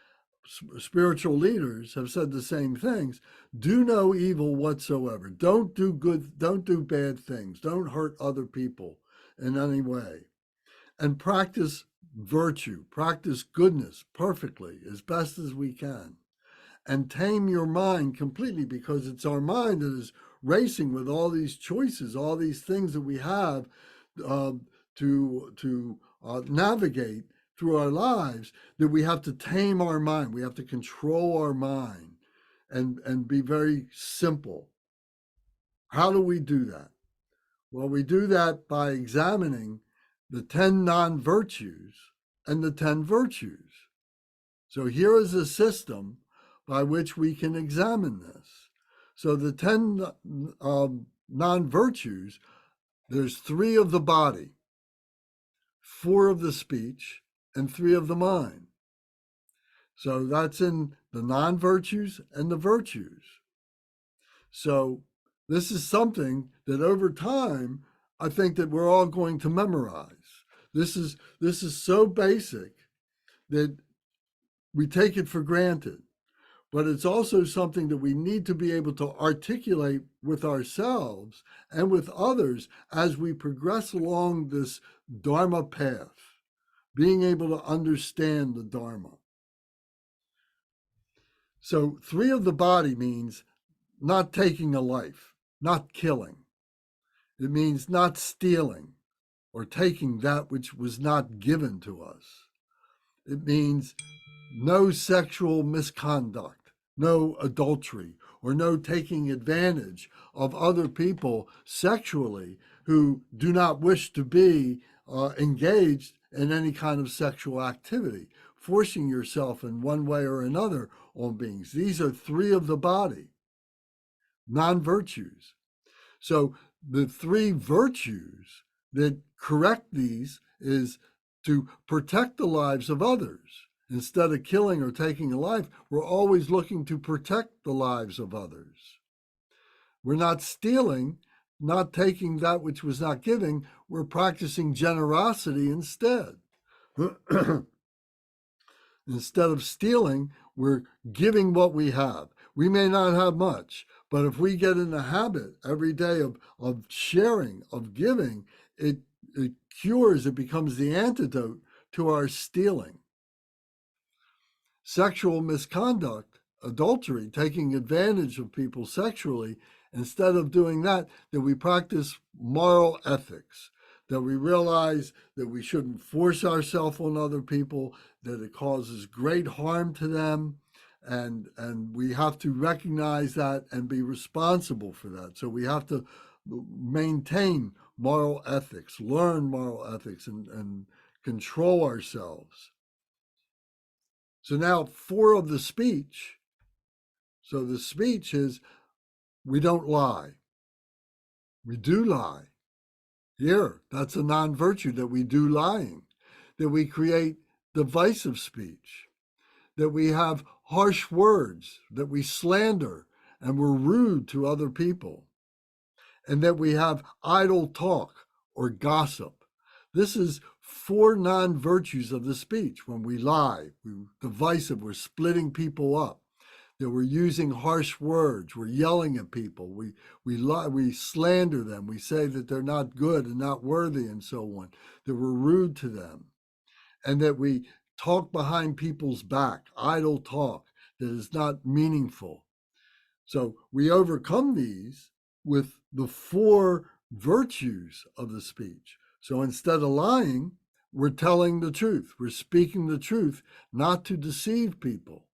spiritual leaders have said the same things. Do no evil whatsoever. Don't do bad things. Don't hurt other people in any way. And practice virtue, practice goodness perfectly, as best as we can. And tame your mind completely, because it's our mind that is racing with all these choices, all these things that we have to navigate through our lives, that we have to tame our mind. We have to control our mind and be very simple. How do we do that? Well, we do that by examining the 10 non-virtues and the 10 virtues. So here is a system by which we can examine this. So the 10 non-virtues, there's 3 of the body, 4 of the speech, and 3 of the mind. So that's in the non-virtues and the virtues. So this is something that over time, I think that we're all going to memorize. This is so basic that we take it for granted, but it's also something that we need to be able to articulate with ourselves and with others as we progress along this Dharma path, being able to understand the Dharma. So, three of the body means not taking a life, not killing. It means not stealing or taking that which was not given to us. It means no sexual misconduct, no adultery, or no taking advantage of other people sexually who do not wish to be engaged in any kind of sexual activity, forcing yourself in one way or another on beings. These are three of the body, non-virtues. So the three virtues that correct these is to protect the lives of others. Instead of killing or taking a life, we're always looking to protect the lives of others. We're not stealing, not taking that which was not given. We're practicing generosity instead. Instead of stealing, we're giving what we have. We may not have much, but if we get in the habit every day of sharing, of giving, it cures, it becomes the antidote to our stealing. Sexual misconduct, adultery, taking advantage of people sexually, instead of doing that, that we practice moral ethics, that we realize that we shouldn't force ourselves on other people, that it causes great harm to them, and we have to recognize that and be responsible for that. So we have to maintain moral ethics, learn moral ethics, and control ourselves. So now 4 of the speech. So the speech is we don't lie. We do lie. Here, that's a non-virtue, that we do lying, that we create divisive speech, that we have harsh words, that we slander and we're rude to other people, and that we have idle talk or gossip. This is 4 non-virtues of the speech. When we lie, we're divisive, we're splitting people up, that we're using harsh words, we're yelling at people, we lie, we slander them, we say that they're not good and not worthy and so on, that we're rude to them, and that we talk behind people's back, idle talk that is not meaningful. So we overcome these with the 4 virtues of the speech. So instead of lying, we're telling the truth, we're speaking the truth, not to deceive people.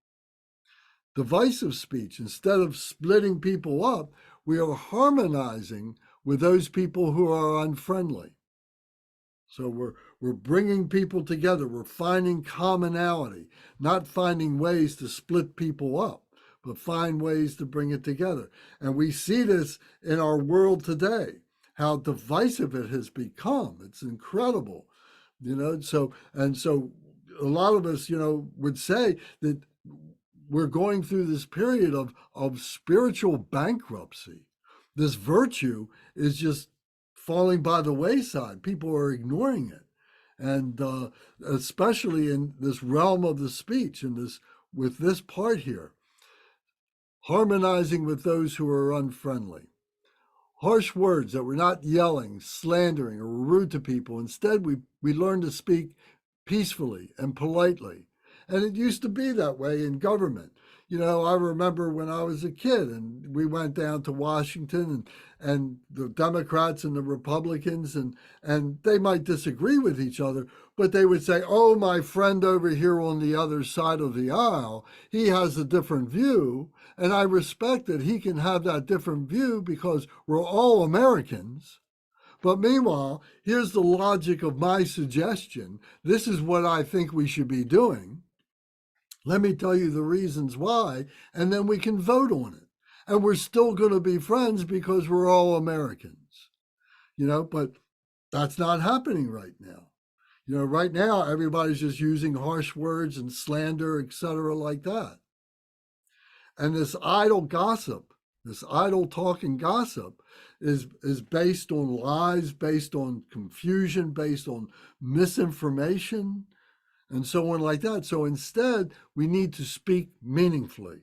Divisive speech, instead of splitting people up, we are harmonizing with those people who are unfriendly. So we're bringing people together. We're finding commonality, not finding ways to split people up, but find ways to bring it together. And we see this in our world today, how divisive it has become. It's incredible, So a lot of us, would say that we're going through this period of spiritual bankruptcy. This virtue is just falling by the wayside. People are ignoring it. And especially in this realm of the speech, with this part here, harmonizing with those who are unfriendly. Harsh words, that we're not yelling, slandering, or rude to people. Instead, we learn to speak peacefully and politely. And it used to be that way in government. I remember when I was a kid and we went down to Washington, and the Democrats and the Republicans, and they might disagree with each other, but they would say, oh, my friend over here on the other side of the aisle, he has a different view. And I respect that he can have that different view because we're all Americans. But meanwhile, here's the logic of my suggestion. This is what I think we should be doing. Let me tell you the reasons why, and then we can vote on it. And we're still going to be friends because we're all Americans, but that's not happening right now. Right now, everybody's just using harsh words and slander, etc., like that. And this idle gossip, this idle talk and gossip is based on lies, based on confusion, based on misinformation. and so on like that. So instead, we need to speak meaningfully.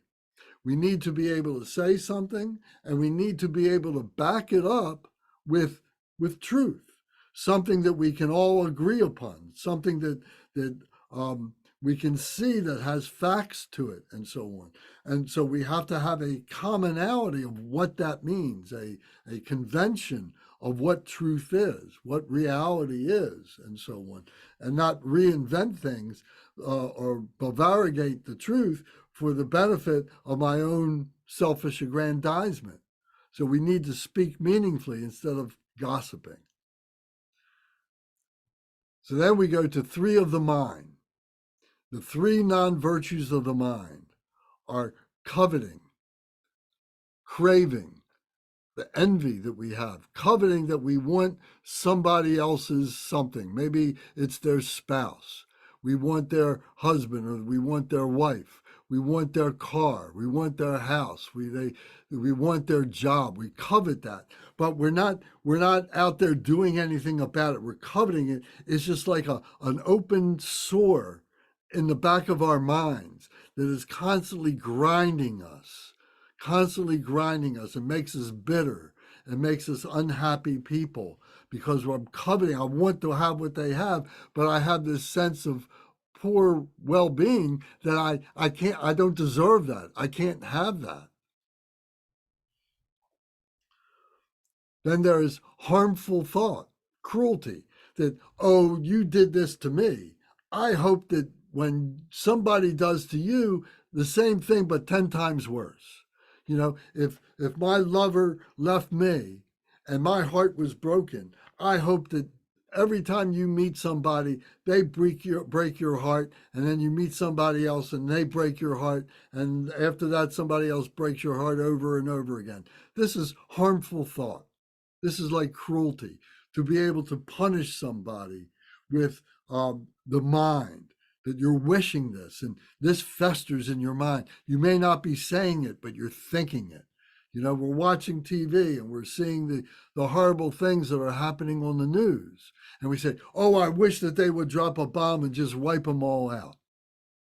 We need to be able to say something, and we need to be able to back it up with truth, something that we can all agree upon, something that we can see that has facts to it, and so on. And so we have to have a commonality of what that means, a convention of what truth is, what reality is, and so on, and not reinvent things or bavariate the truth for the benefit of my own selfish aggrandizement. So we need to speak meaningfully instead of gossiping. So then we go to three of the mind. The three non-virtues of the mind are coveting, craving, the envy that we have, coveting that we want somebody else's something. Maybe it's their spouse. We want their husband, or we want their wife. We want their car. We want their house. We want their job. We covet that, but we're not out there doing anything about it. We're coveting it. It's just like an open sore in the back of our minds that is constantly grinding us, and makes us bitter and makes us unhappy people because I'm coveting. I want to have what they have, but I have this sense of poor well-being that I don't deserve that. I can't have that. Then there is harmful thought, cruelty, that, oh, you did this to me. I hope that when somebody does to you the same thing, but 10 times worse. You know, if my lover left me and my heart was broken, I hope that every time you meet somebody, they break your heart, and then you meet somebody else and they break your heart, and after that somebody else breaks your heart over and over again. This is harmful thought. This is like cruelty, to be able to punish somebody with the mind, that you're wishing this, and this festers in your mind. You may not be saying it, but you're thinking it. You know, we're watching TV and we're seeing the horrible things that are happening on the news. And we say, oh, I wish that they would drop a bomb and just wipe them all out.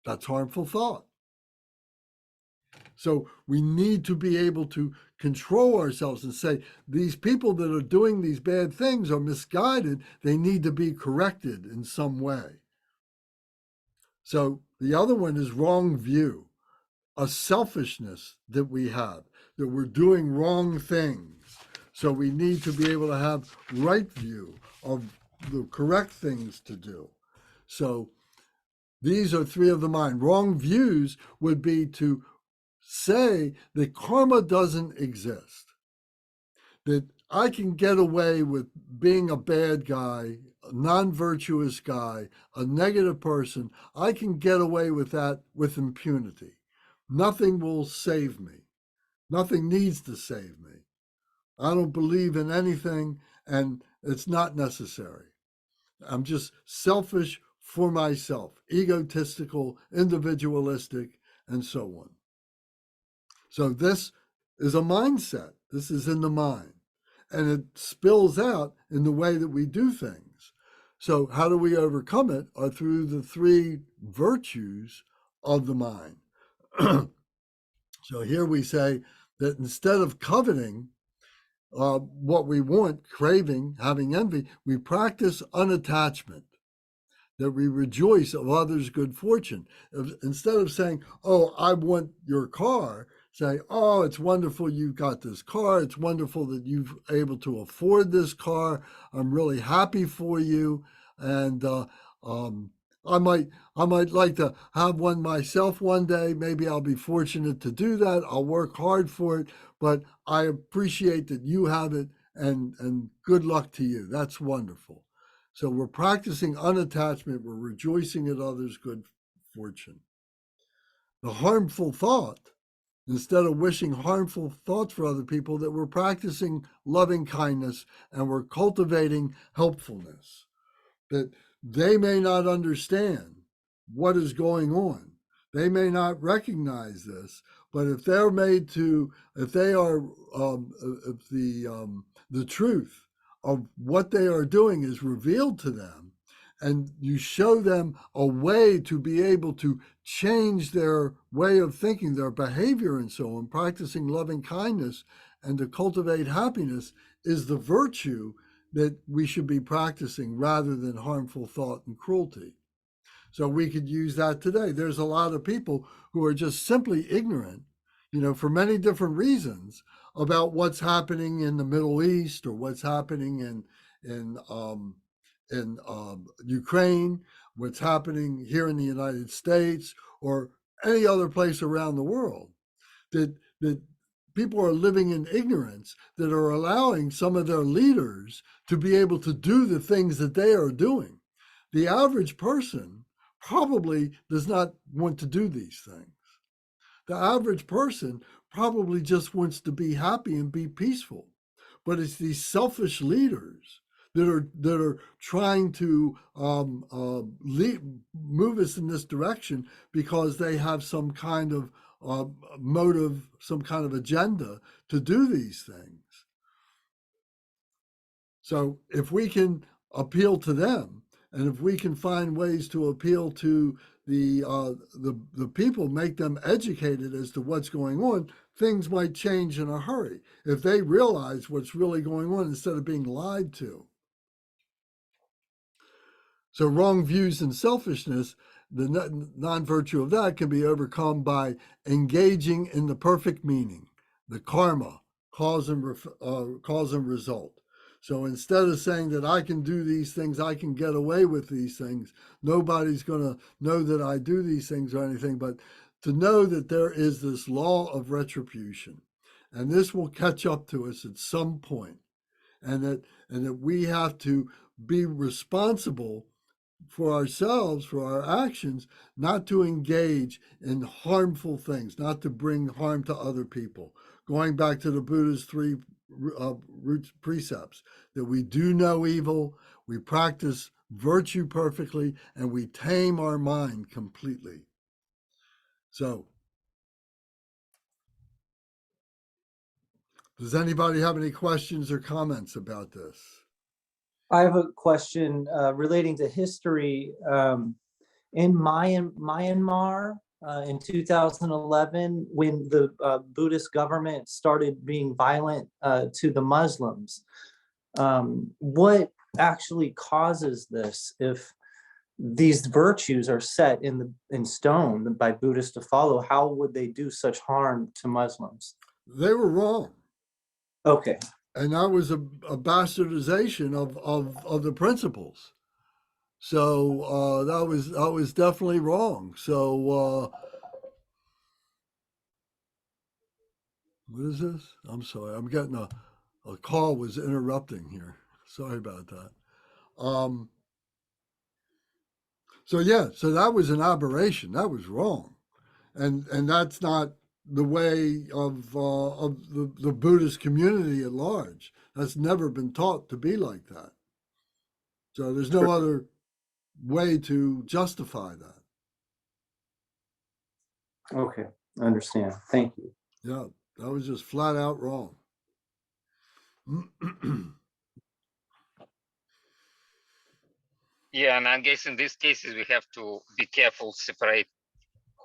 That's harmful thought. So we need to be able to control ourselves and say, these people that are doing these bad things are misguided. They need to be corrected in some way. So the other one is wrong view, a selfishness that we have, that we're doing wrong things. So we need to be able to have right view of the correct things to do. So these are three of the mind. Wrong views would be to say that karma doesn't exist, that I can get away with being a bad guy, a non-virtuous guy, a negative person. I can get away with that with impunity. Nothing will save me. Nothing needs to save me. I don't believe in anything, and it's not necessary. I'm just selfish for myself, egotistical, individualistic, and so on. So this is a mindset. This is in the mind. And it spills out in the way that we do things. So how do we overcome it? Are through the three virtues of the mind. So here we say that instead of coveting what we want, craving, having envy, we practice unattachment, that we rejoice of others' good fortune. Instead of saying, oh, I want your car, say, oh, it's wonderful you got this car. It's wonderful that you've able to afford this car. I'm really happy for you. And I might like to have one myself one day. Maybe I'll be fortunate to do that. I'll work hard for it, but I appreciate that you have it, and good luck to you. That's wonderful. So we're practicing unattachment. We're rejoicing at others' good fortune. The harmful thought, instead of wishing harmful thoughts for other people, that we're practicing loving kindness and we're cultivating helpfulness, that they may not understand what is going on. They may not recognize this, but if they're made to, if they are, if the truth of what they are doing is revealed to them, and you show them a way to be able to change their way of thinking, their behavior, and so on, practicing loving kindness and to cultivate happiness is the virtue that we should be practicing rather than harmful thought and cruelty. So we could use that today. There's a lot of people who are just simply ignorant, for many different reasons about what's happening in the Middle East or what's happening in Ukraine, what's happening here in the United States, or any other place around the world. That people are living in ignorance that are allowing some of their leaders to be able to do the things that they are doing. The average person probably does not want to do these things. The average person probably just wants to be happy and be peaceful. But it's these selfish leaders that are trying to move us in this direction because they have some kind of motive, some kind of agenda to do these things. So if we can appeal to them, and if we can find ways to appeal to the people, make them educated as to what's going on, things might change in a hurry if they realize what's really going on instead of being lied to. So wrong views and selfishness, the non-virtue of that can be overcome by engaging in the perfect meaning, the karma, cause and result. So instead of saying that I can do these things, I can get away with these things, nobody's going to know that I do these things or anything, but to know that there is this law of retribution, and this will catch up to us at some point, and that we have to be responsible for ourselves, for our actions, not to engage in harmful things, not to bring harm to other people. Going back to the Buddha's three root precepts, that we do no evil, we practice virtue perfectly, and we tame our mind completely. So, does anybody have any questions or comments about this? I have a question relating to history. In Myanmar, in 2011, when the Buddhist government started being violent to the Muslims, what actually causes this? If these virtues are set in stone by Buddhists to follow, how would they do such harm to Muslims? They were wrong. Okay. And that was a bastardization of the principles. So that was definitely wrong. So what is this? I'm sorry. I'm getting a call was interrupting here. Sorry about that. So yeah, so that was an aberration. That was wrong, and that's not the way of the Buddhist community at large. That's never been taught to be like that. So there's no other way to justify that. Okay, I understand. Thank you. Yeah, that was just flat out wrong. Yeah, and I guess in these cases we have to be careful, separate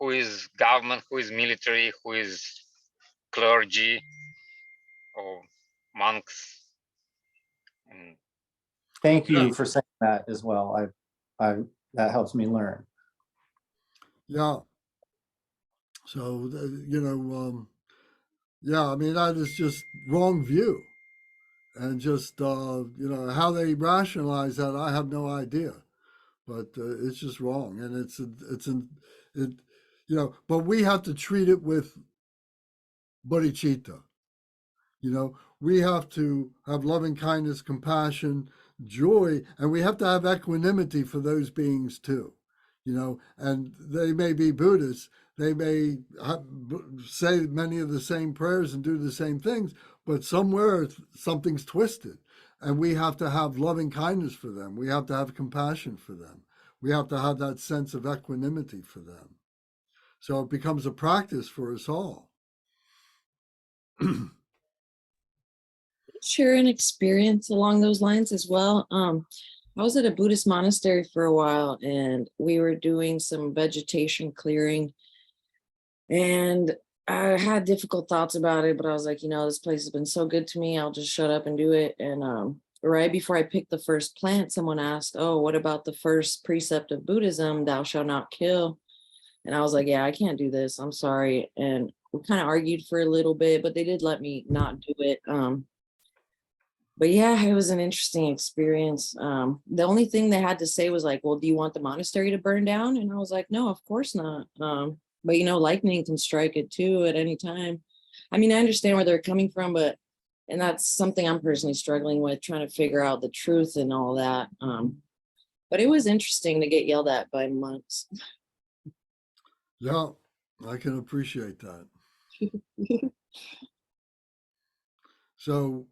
who is government, who is military, who is clergy or monks. And Thank you Yeah. for saying that as well. I that helps me learn. Yeah. So yeah, I mean that is just wrong view, and just how they rationalize that, I have no idea, but it's just wrong, and but we have to treat it with bodhicitta. We have to have loving kindness, compassion, joy, and we have to have equanimity for those beings too. And they may be Buddhists, they may say many of the same prayers and do the same things, but somewhere something's twisted, and we have to have loving kindness for them. We have to have compassion for them. We have to have that sense of equanimity for them. So it becomes a practice for us all. Share an experience along those lines as well. I was at a Buddhist monastery for a while and we were doing some vegetation clearing. And I had difficult thoughts about it, but I was like, this place has been so good to me. I'll just shut up and do it. And right before I picked the first plant, someone asked, "Oh, what about the first precept of Buddhism, thou shalt not kill?" And I was like, "Yeah, I can't do this. I'm sorry." And we kind of argued for a little bit, but they did let me not do it. But yeah, it was an interesting experience. The only thing they had to say was like, "Well, do you want the monastery to burn down?" And I was like, "No, of course not." But lightning can strike it too at any time. I mean, I understand where they're coming from, and that's something I'm personally struggling with, trying to figure out the truth and all that. But it was interesting to get yelled at by monks. Yeah, I can appreciate that. So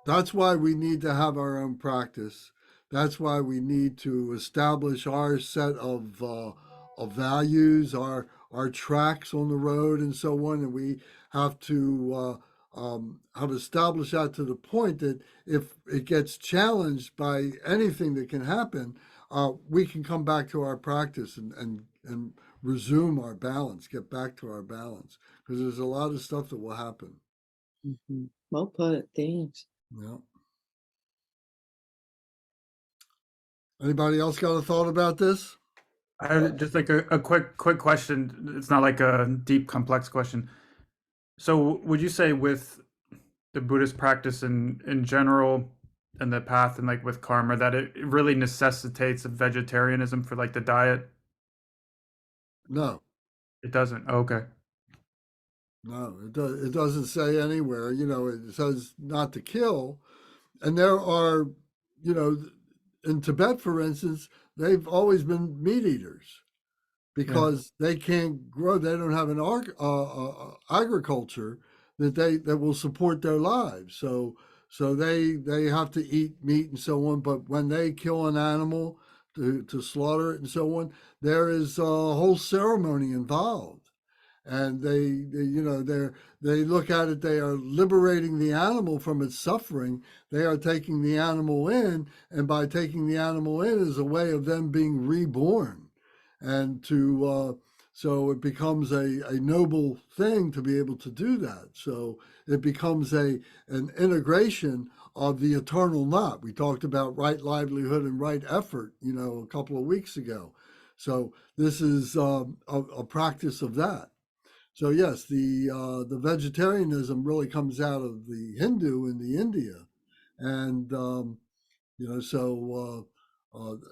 that's why we need to have our own practice. That's why we need to establish our set of values, our tracks on the road, and so on. And we have to establish that to the point that if it gets challenged by anything that can happen, we can come back to our practice and resume our balance, get back to our balance, because there's a lot of stuff that will happen. Mm-hmm. Well put. Thanks. Yeah. Anybody else got a thought about this? I have just like a quick question. It's not like a deep, complex question. So would you say with the Buddhist practice in general and the path and like with karma that it really necessitates a vegetarianism for like the diet? No, It doesn't. Oh, okay. no, it doesn't say anywhere. It says not to kill. And there are, in Tibet, for instance, they've always been meat eaters because they can't grow. They don't have an agriculture that will support their lives. So they have to eat meat and so on. But when they kill an animal to slaughter it and so on, there is a whole ceremony involved. And they look at it. They are liberating the animal from its suffering. They are taking the animal in, and by taking the animal in is a way of them being reborn, and so it becomes a noble thing to be able to do that. So it becomes an integration of the eternal knot. We talked about right livelihood and right effort, a couple of weeks ago. So this is a practice of that. So yes, the vegetarianism really comes out of the Hindu in the India, and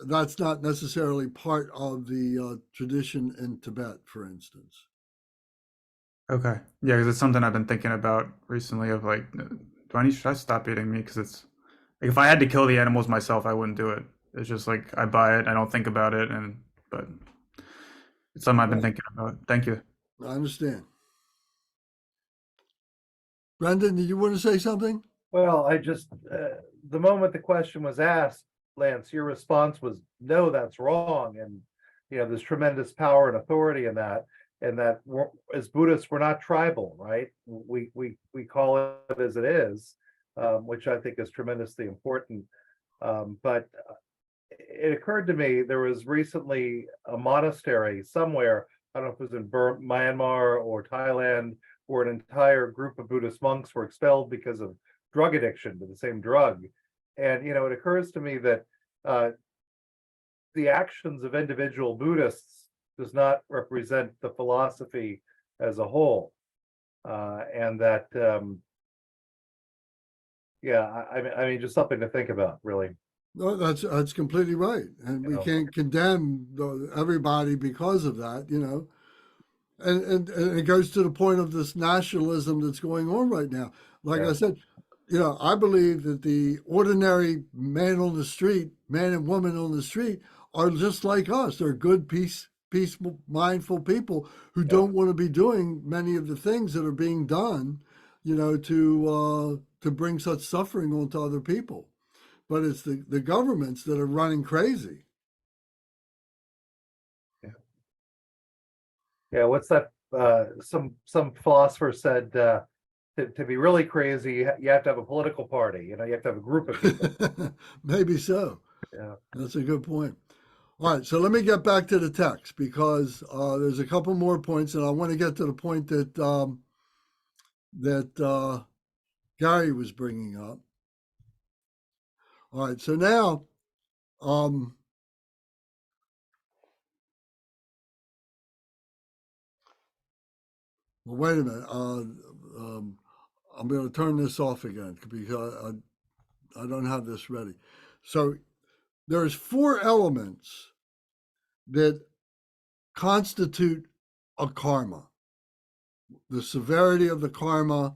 that's not necessarily part of the tradition in Tibet, for instance. Okay. Yeah, because it's something I've been thinking about recently of like, should I stop eating meat? Because it's like if I had to kill the animals myself, I wouldn't do it. It's just like I buy it, I don't think about it, but it's something I've been thinking about. Thank you. I understand. Brendan, did you want to say something? Well, I just, the moment the question was asked, Lance, your response was, no, that's wrong. And, there's tremendous power and authority in that. And that as Buddhists, we're not tribal, right? We call it as it is, which I think is tremendously important. But it occurred to me, there was recently a monastery somewhere, I don't know if it was in Myanmar or Thailand, where an entire group of Buddhist monks were expelled because of drug addiction to the same drug. And, it occurs to me that the actions of individual Buddhists does not represent the philosophy as a whole. And that, I mean, just something to think about, really. No, that's completely right, and we can't condemn everybody because of that, and it goes to the point of this nationalism that's going on right now. Like I said, I believe that the ordinary man on the street, man and woman on the street, are just like us. They're good, peaceful, mindful people who don't want to be doing many of the things that are being done, to bring such suffering onto other people. But it's the governments that are running crazy. Yeah, what's that? Some philosopher said, to be really crazy, you have to have a political party, you have to have a group of people. Maybe so. Yeah. That's a good point. All right, so let me get back to the text because there's a couple more points, and I want to get to the point that Gary was bringing up. All right, so now, well, wait a minute. I'm going to turn this off again because I don't have this ready. So there's 4 elements that constitute a karma. The severity of the karma,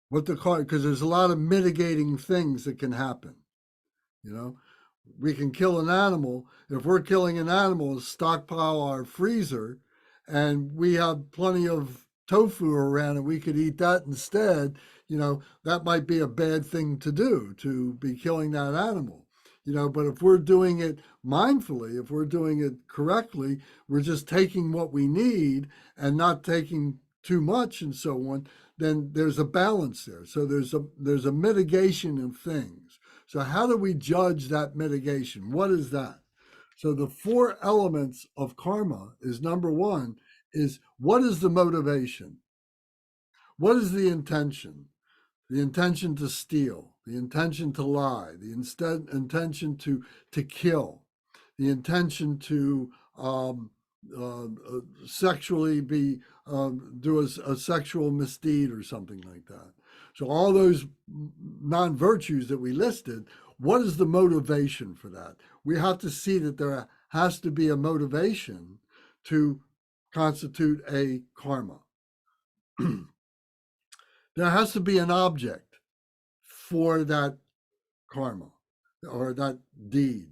what the karma, because there's a lot of mitigating things that can happen. We can kill an animal. If we're killing an animal, stockpile our freezer, and we have plenty of tofu around and we could eat that instead, that might be a bad thing to do, to be killing that animal. But if we're doing it mindfully, if we're doing it correctly, we're just taking what we need and not taking too much and so on, then there's a balance there. So there's a mitigation of things. So how do we judge that mitigation? What is that? So the 4 elements of karma is, number 1, is what is the motivation? What is the intention? The intention to steal, the intention to lie, the intention to kill, the intention to sexually do a sexual misdeed or something like that. So all those non-virtues that we listed, what is the motivation for that? We have to see that there has to be a motivation to constitute a karma. There has to be an object for that karma or that deed.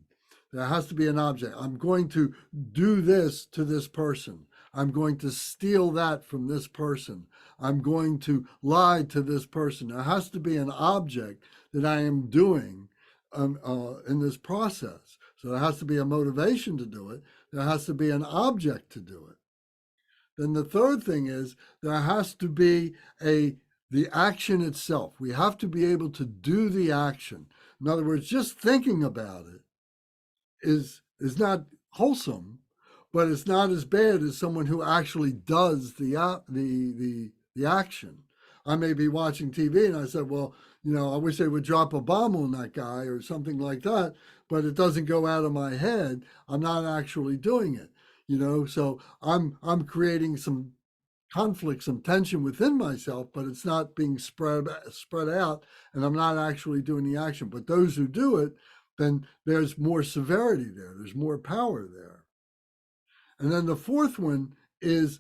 There has to be an object. I'm going to do this to this person. I'm going to steal that from this person. I'm going to lie to this person. There has to be an object that I am doing in this process. So there has to be a motivation to do it. There has to be an object to do it. Then the third thing is there has to be the action itself. We have to be able to do the action. In other words, just thinking about it is not wholesome, but it's not as bad as someone who actually does the action. I may be watching TV and I said, well, I wish they would drop a bomb on that guy or something like that, but it doesn't go out of my head. I'm not actually doing it, so I'm creating some conflict, some tension within myself, but it's not being spread out, and I'm not actually doing the action. But those who do it, then there's more severity there. There's more power there. And then the fourth one is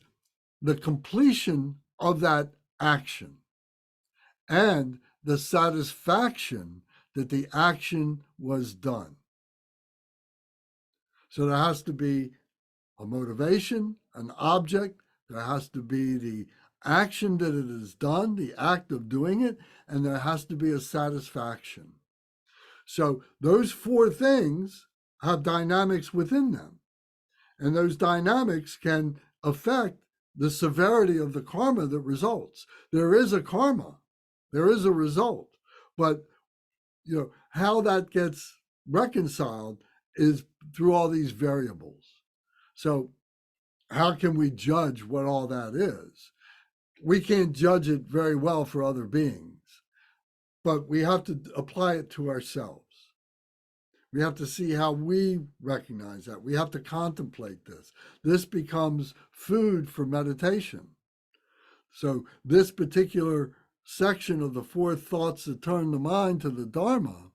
the completion of that action and the satisfaction that the action was done. So there has to be a motivation, an object. There has to be the action that it is done, the act of doing it, and there has to be a satisfaction. So those 4 things have dynamics within them. And those dynamics can affect the severity of the karma that results. There is a karma, there is a result, but how that gets reconciled is through all these variables. So how can we judge what all that is? We can't judge it very well for other beings, but we have to apply it to ourselves. We have to see how we recognize that. We have to contemplate this. This becomes food for meditation. So this particular section of the 4 thoughts that turn the mind to the Dharma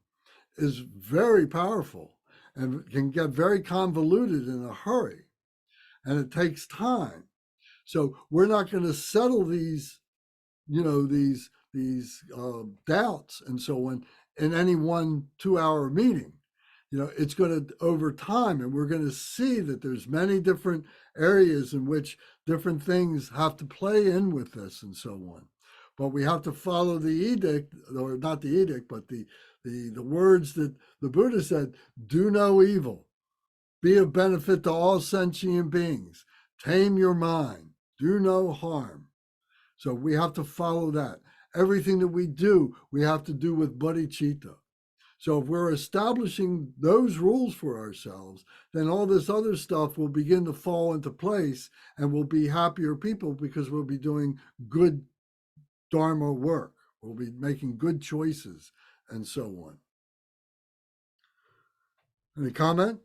is very powerful and can get very convoluted in a hurry. And it takes time. So we're not going to settle these, these doubts and so on in any 1 2-hour meeting. It's going to over time, and we're going to see that there's many different areas in which different things have to play in with this and so on. But we have to follow the edict, or not the edict, but the words that the Buddha said: do no evil, be of benefit to all sentient beings, tame your mind, do no harm. So we have to follow that. Everything that we do, we have to do with bodhicitta. So if we're establishing those rules for ourselves, then all this other stuff will begin to fall into place, and we'll be happier people because we'll be doing good Dharma work. We'll be making good choices and so on. Any comment?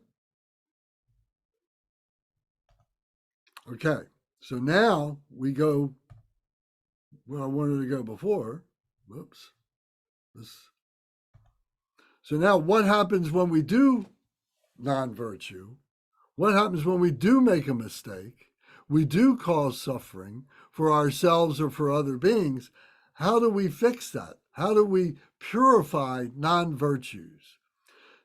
Okay, so now we go where I wanted to go before. Whoops. So now what happens when we do non-virtue? What happens when we do make a mistake? We do cause suffering for ourselves or for other beings. How do we fix that? How do we purify non-virtues?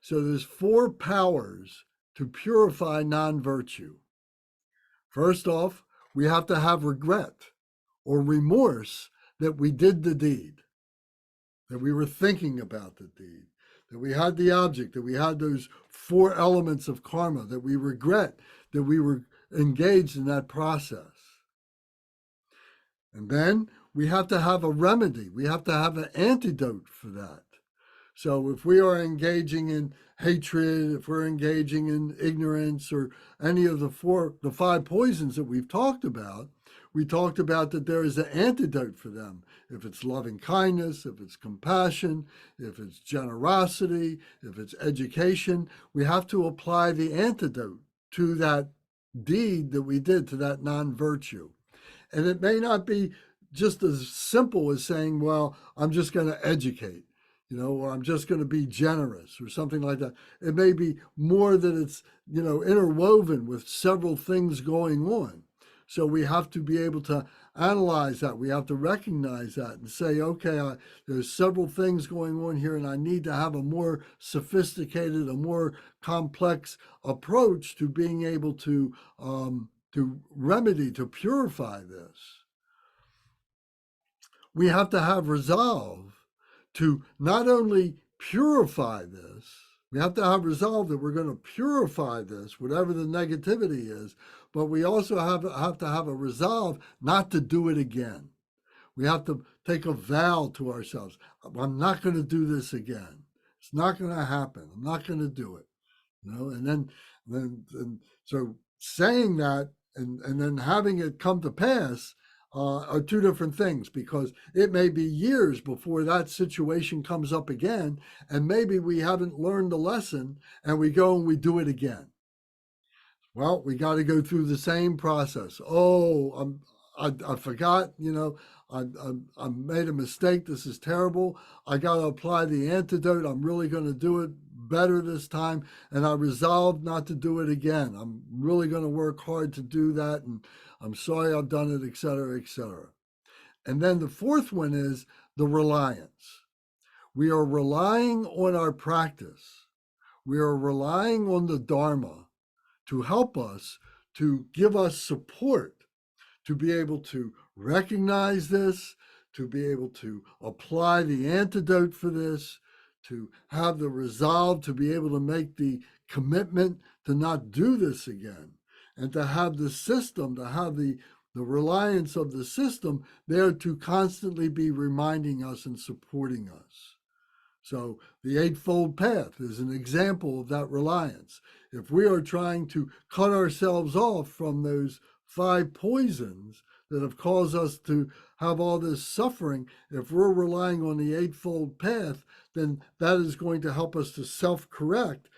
So there's 4 powers to purify non-virtue. First off, we have to have regret or remorse that we did the deed, that we were thinking about the deed, that we had the object, that we had those 4 elements of karma, that we regret that we were engaged in that process. And then we have to have a remedy. We have to have an antidote for that. So if we are engaging in hatred, if we're engaging in ignorance or any of the 5 poisons that we've talked about, we talked about that there is an antidote for them. If it's loving kindness, if it's compassion, if it's generosity, if it's education, we have to apply the antidote to that deed that we did, to that non-virtue. And it may not be just as simple as saying, well, I'm just going to educate, or I'm just going to be generous or something like that. It may be more that it's, interwoven with several things going on. So we have to be able to analyze that. We have to recognize that and say, okay, there's several things going on here, and I need to have a more sophisticated, a more complex approach to being able to remedy, to purify this. We have to have resolve to not only purify this, we have to have resolve that we're going to purify this, whatever the negativity is, but we also have to have a resolve not to do it again. We have to take a vow to ourselves. I'm not going to do this again. It's not going to happen. I'm not going to do it. And then so saying that and then having it come to pass are 2 different things, because it may be years before that situation comes up again, and maybe we haven't learned the lesson and we go and we do it again. Well, we got to go through the same process. Oh, I forgot, I made a mistake. This is terrible. I got to apply the antidote. I'm really going to do it better this time. And I resolved not to do it again. I'm really going to work hard to do that. And I'm sorry I've done it, et cetera, et cetera. And then the 4th one is the reliance. We are relying on our practice. We are relying on the Dharma to help us, to give us support, to be able to recognize this, to be able to apply the antidote for this, to have the resolve to be able to make the commitment to not do this again, and to have the system, to have the reliance of the system there to constantly be reminding us and supporting us. So the Eightfold Path is an example of that reliance. If we are trying to cut ourselves off from those 5 poisons that have caused us to have all this suffering, if we're relying on the Eightfold Path, then that is going to help us to self-correct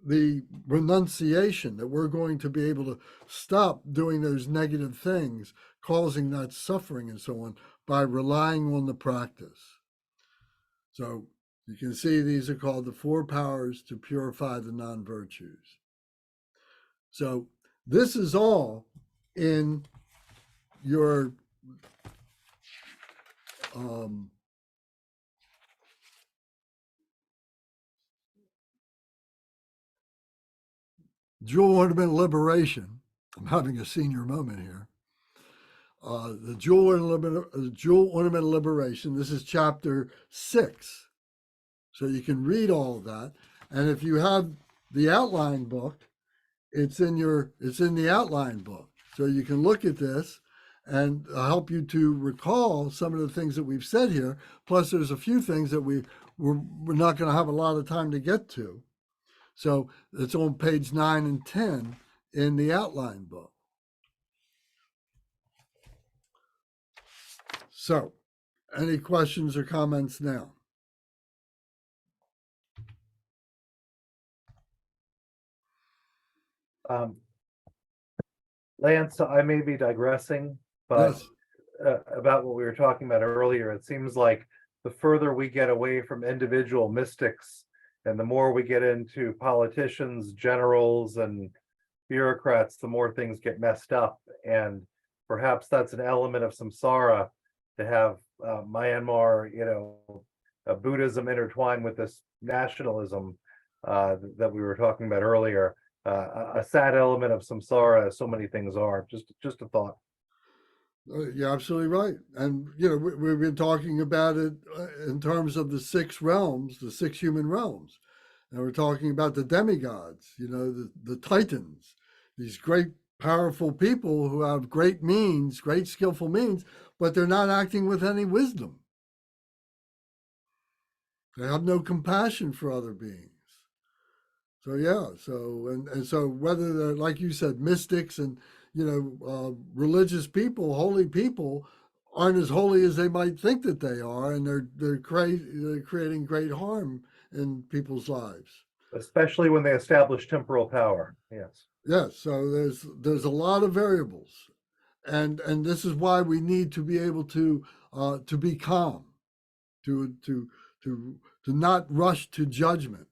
the renunciation, that we're going to be able to stop doing those negative things, causing that suffering and so on, by relying on the practice. So you can see these are called the 4 powers to purify the non-virtues. So this is all in your Jewel Ornament Liberation. I'm having a senior moment here. The Jewel Ornament Liberation. This is chapter 6. So you can read all of that. And if you have the outline book, it's in the outline book. So you can look at this and help you to recall some of the things that we've said here. Plus, there's a few things that we're not going to have a lot of time to get to. So it's on page 9 and 10 in the outline book. So, any questions or comments now? Lance, I may be digressing, but Yes. about what we were talking about earlier, it seems like the further we get away from individual mystics and the more we get into politicians, generals, and bureaucrats, the more things get messed up. And perhaps that's an element of samsara to have Myanmar, Buddhism intertwined with this nationalism that we were talking about earlier. A sad element of samsara, as so many things are. Just a thought. You're absolutely right. And, we've been talking about it in terms of the 6 realms, the 6 human realms. And we're talking about the demigods, the titans, these great, powerful people who have great means, great skillful means, but they're not acting with any wisdom. They have no compassion for other beings. So, yeah. So whether they're, like you said, mystics and, religious people, holy people, aren't as holy as they might think that they are, and they're creating great harm in people's lives. Especially when they establish temporal power. Yes. Yes. So there's a lot of variables, and this is why we need to be able to be calm, to not rush to judgment,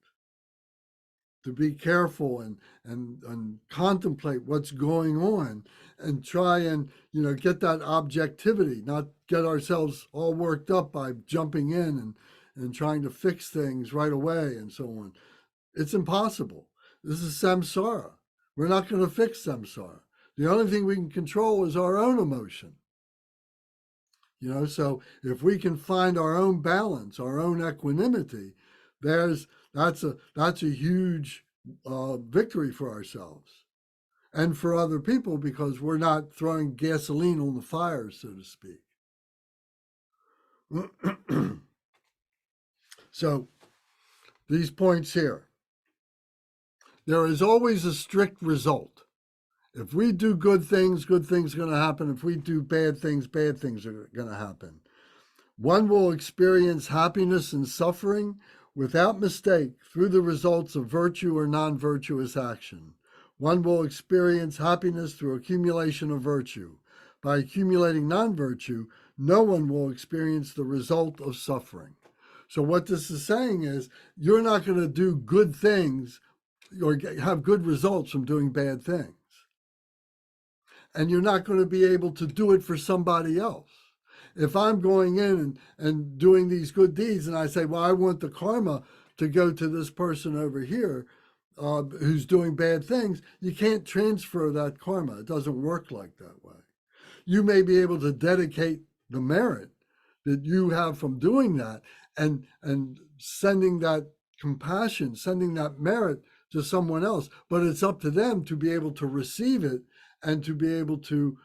to be careful and contemplate what's going on, and try and get that objectivity, not get ourselves all worked up by jumping in and trying to fix things right away and so on. It's impossible. This is samsara. We're not going to fix samsara. The only thing we can control is our own emotion. So if we can find our own balance, our own equanimity, that's a huge victory for ourselves and for other people, because we're not throwing gasoline on the fire, so to speak. So these points here. There is always a strict result. If we do good things are going to happen. If we do bad things are going to happen. One will experience happiness and suffering without mistake through the results of virtue or non-virtuous action. One will experience happiness through accumulation of virtue. By accumulating non-virtue, no one will experience the result of suffering. So what this is saying is, you're not going to do good things or have good results from doing bad things. And you're not going to be able to do it for somebody else. If I'm going in and doing these good deeds and I say, well, I want the karma to go to this person over here who's doing bad things, you can't transfer that karma. It doesn't work like that way. You may be able to dedicate the merit that you have from doing that and sending that compassion, sending that merit to someone else, but it's up to them to be able to receive it and to be able to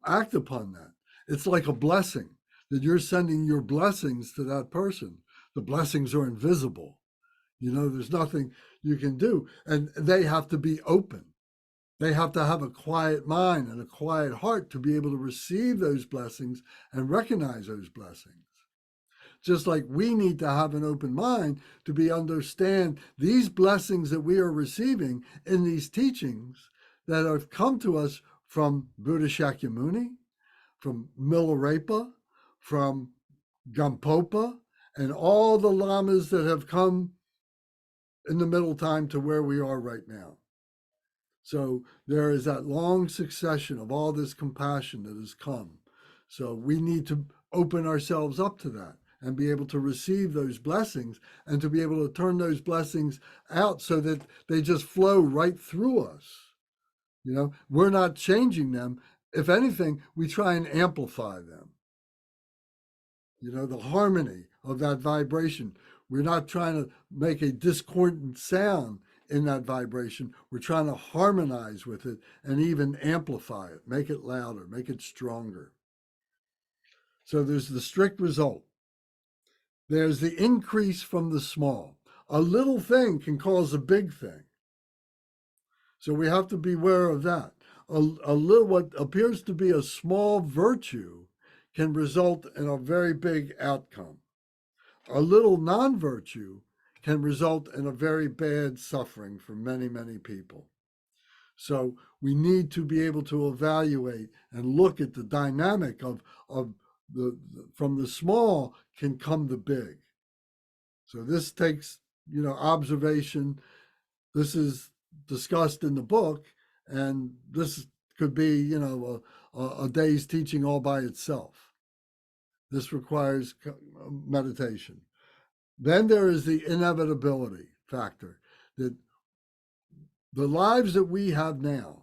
act upon that. It's like a blessing that you're sending your blessings to that person. The blessings are invisible. There's nothing you can do, and they have to be open. They have to have a quiet mind and a quiet heart to be able to receive those blessings and recognize those blessings. Just like we need to have an open mind to understand these blessings that we are receiving in these teachings that have come to us from Buddha Shakyamuni, from Milarepa, from Gampopa, and all the lamas that have come in the middle time to where we are right now. So there is that long succession of all this compassion that has come. So we need to open ourselves up to that and be able to receive those blessings and to be able to turn those blessings out so that they just flow right through us. We're not changing them. If anything, we try and amplify them. The harmony of that vibration. We're not trying to make a discordant sound in that vibration. We're trying to harmonize with it and even amplify it, make it louder, make it stronger. So there's the strict result. There's the increase from the small. A little thing can cause a big thing. So we have to beware of that. A little, what appears to be a small virtue can result in a very big outcome. A little non-virtue can result in a very bad suffering for many, many people. So we need to be able to evaluate and look at the dynamic of from the small can come the big. So this takes, observation. This is discussed in the book, and this could be, a day's teaching all by itself. This requires meditation. Then there is the inevitability factor, that the lives that we have now,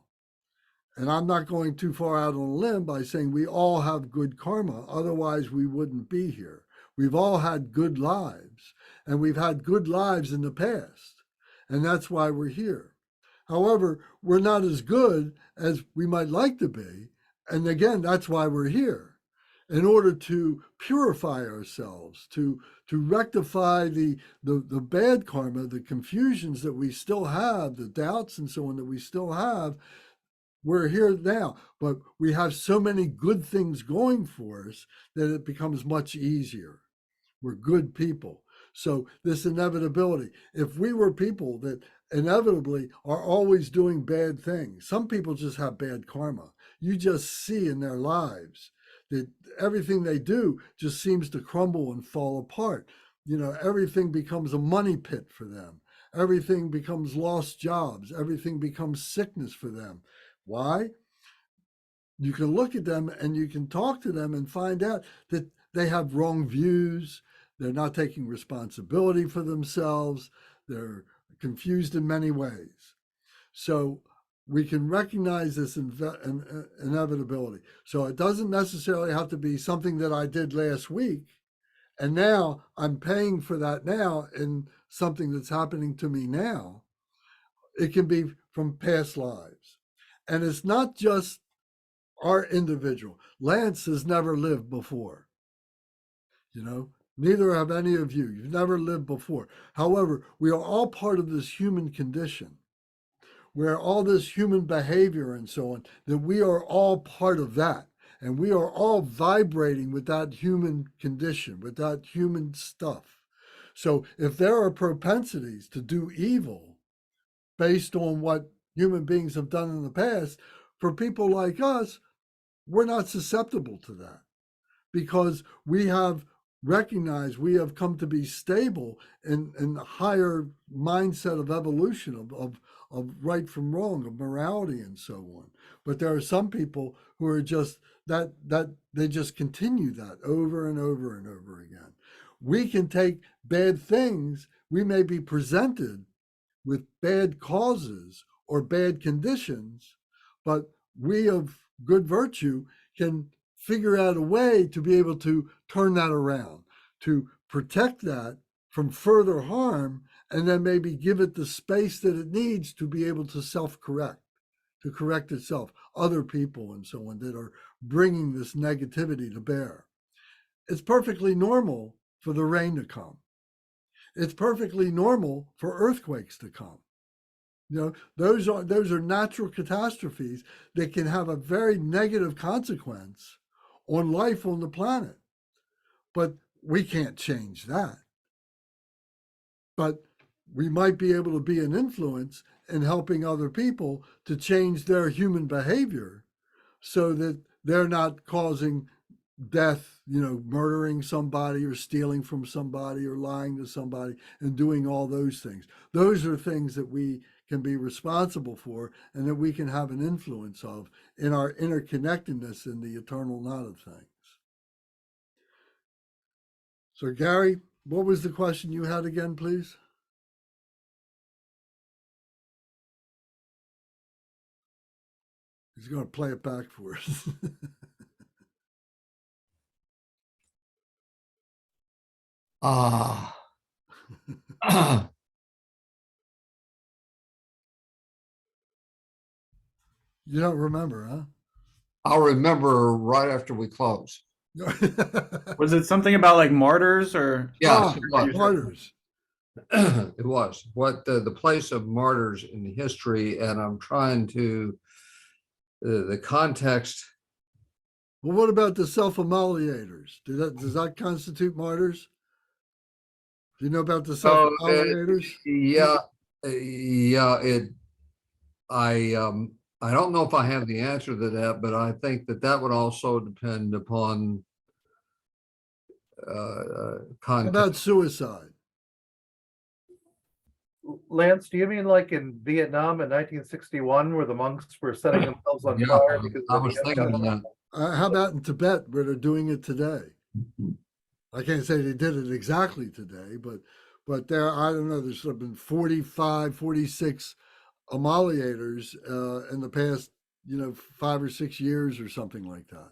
and I'm not going too far out on a limb by saying we all have good karma, otherwise we wouldn't be here. We've all had good lives, and we've had good lives in the past, and that's why we're here. However, we're not as good as we might like to be, and again, that's why we're here. In order to purify ourselves, to rectify the bad karma, the confusions that we still have, the doubts and so on that we still have, we're here now. But we have so many good things going for us that it becomes much easier. We're good people. So this inevitability, if we were people that inevitably are always doing bad things, some people just have bad karma. You just see in their lives that everything they do just seems to crumble and fall apart. Everything becomes a money pit for them. Everything becomes lost jobs. Everything becomes sickness for them. Why? You can look at them and you can talk to them and find out that they have wrong views. They're not taking responsibility for themselves. They're confused in many ways. So we can recognize this inevitability. So it doesn't necessarily have to be something that I did last week, and now I'm paying for that now in something that's happening to me now. It can be from past lives. And it's not just our individual. Lance has never lived before. Neither have any of you. You've never lived before. However, we are all part of this human condition, where all this human behavior and so on, that we are all part of that. And we are all vibrating with that human condition, with that human stuff. So if there are propensities to do evil based on what human beings have done in the past, for people like us, we're not susceptible to that, because we have recognized, we have come to be stable in a higher mindset of evolution, of right from wrong, of morality and so on. But there are some people who are just that they just continue that over and over and over again. We can take bad things, we may be presented with bad causes or bad conditions, but we of good virtue can figure out a way to be able to turn that around, to protect that from further harm, and then maybe give it the space that it needs to be able to self-correct, to correct itself, other people and so on that are bringing this negativity to bear. It's perfectly normal for the rain to come. It's perfectly normal for earthquakes to come. Those are natural catastrophes that can have a very negative consequence on life on the planet. But we can't change that. But we might be able to be an influence in helping other people to change their human behavior so that they're not causing death, murdering somebody or stealing from somebody or lying to somebody and doing all those things. Those are things that we can be responsible for and that we can have an influence of in our interconnectedness in the eternal knot of things. So Gary, what was the question you had again, please? He's going to play it back for us. Ah. You don't remember, I'll remember right after we close. huh? Was it something about like martyrs or? Yes, Ah, it was. martyrs. It was what the place of martyrs in history, and I'm trying to the context. Well, what about the self-immoliators? Does that constitute martyrs? Do you know about the Oh, self-immoliators? yeah, yeah. I don't know if I have the answer to that, but I think that would also depend upon How context. about suicide? Lance, do you mean like in Vietnam in 1961 where the monks were setting themselves on Yeah, fire because I of was the thinking of that. How about in Tibet where they're doing it today? I can't say they did it exactly today, but there, I don't know, there's been 45, 46 emoliators in the past, 5 or 6 years or something like that.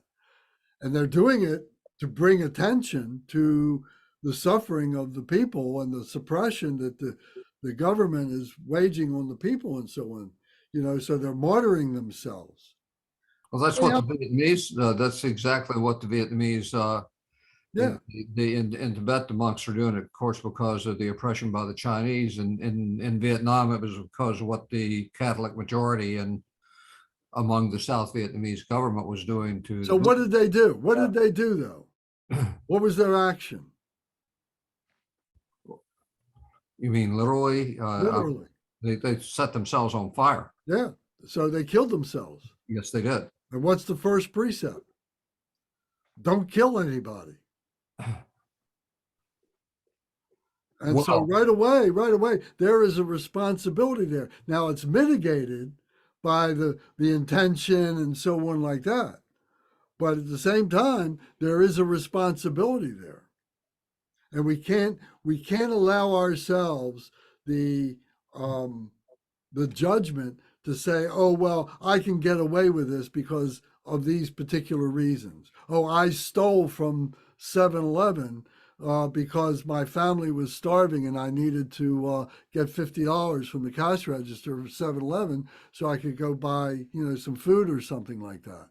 And they're doing it to bring attention to the suffering of the people and the suppression that the government is waging on the people and so on. So they're martyring themselves. Well, that's what the Vietnamese. That's exactly what the Vietnamese. Yeah. In Tibet, the monks are doing it, of course, because of the oppression by the Chinese, and in Vietnam, it was because of what the Catholic majority and among the South Vietnamese government was doing to. So what did they do? What did they do though? What was their action? You mean literally? Literally. They set themselves on fire. Yeah. So they killed themselves. Yes, they did. And what's the first precept? Don't kill anybody. And so Wow. right away, there is a responsibility there. Now it's mitigated by the intention and so on like that. But at the same time, there is a responsibility there. And we can't allow ourselves the judgment to say, oh, well, I can get away with this because of these particular reasons. Oh, I stole from 7-Eleven because my family was starving and I needed to get $50 from the cash register of 7-Eleven so I could go buy, some food or something like that.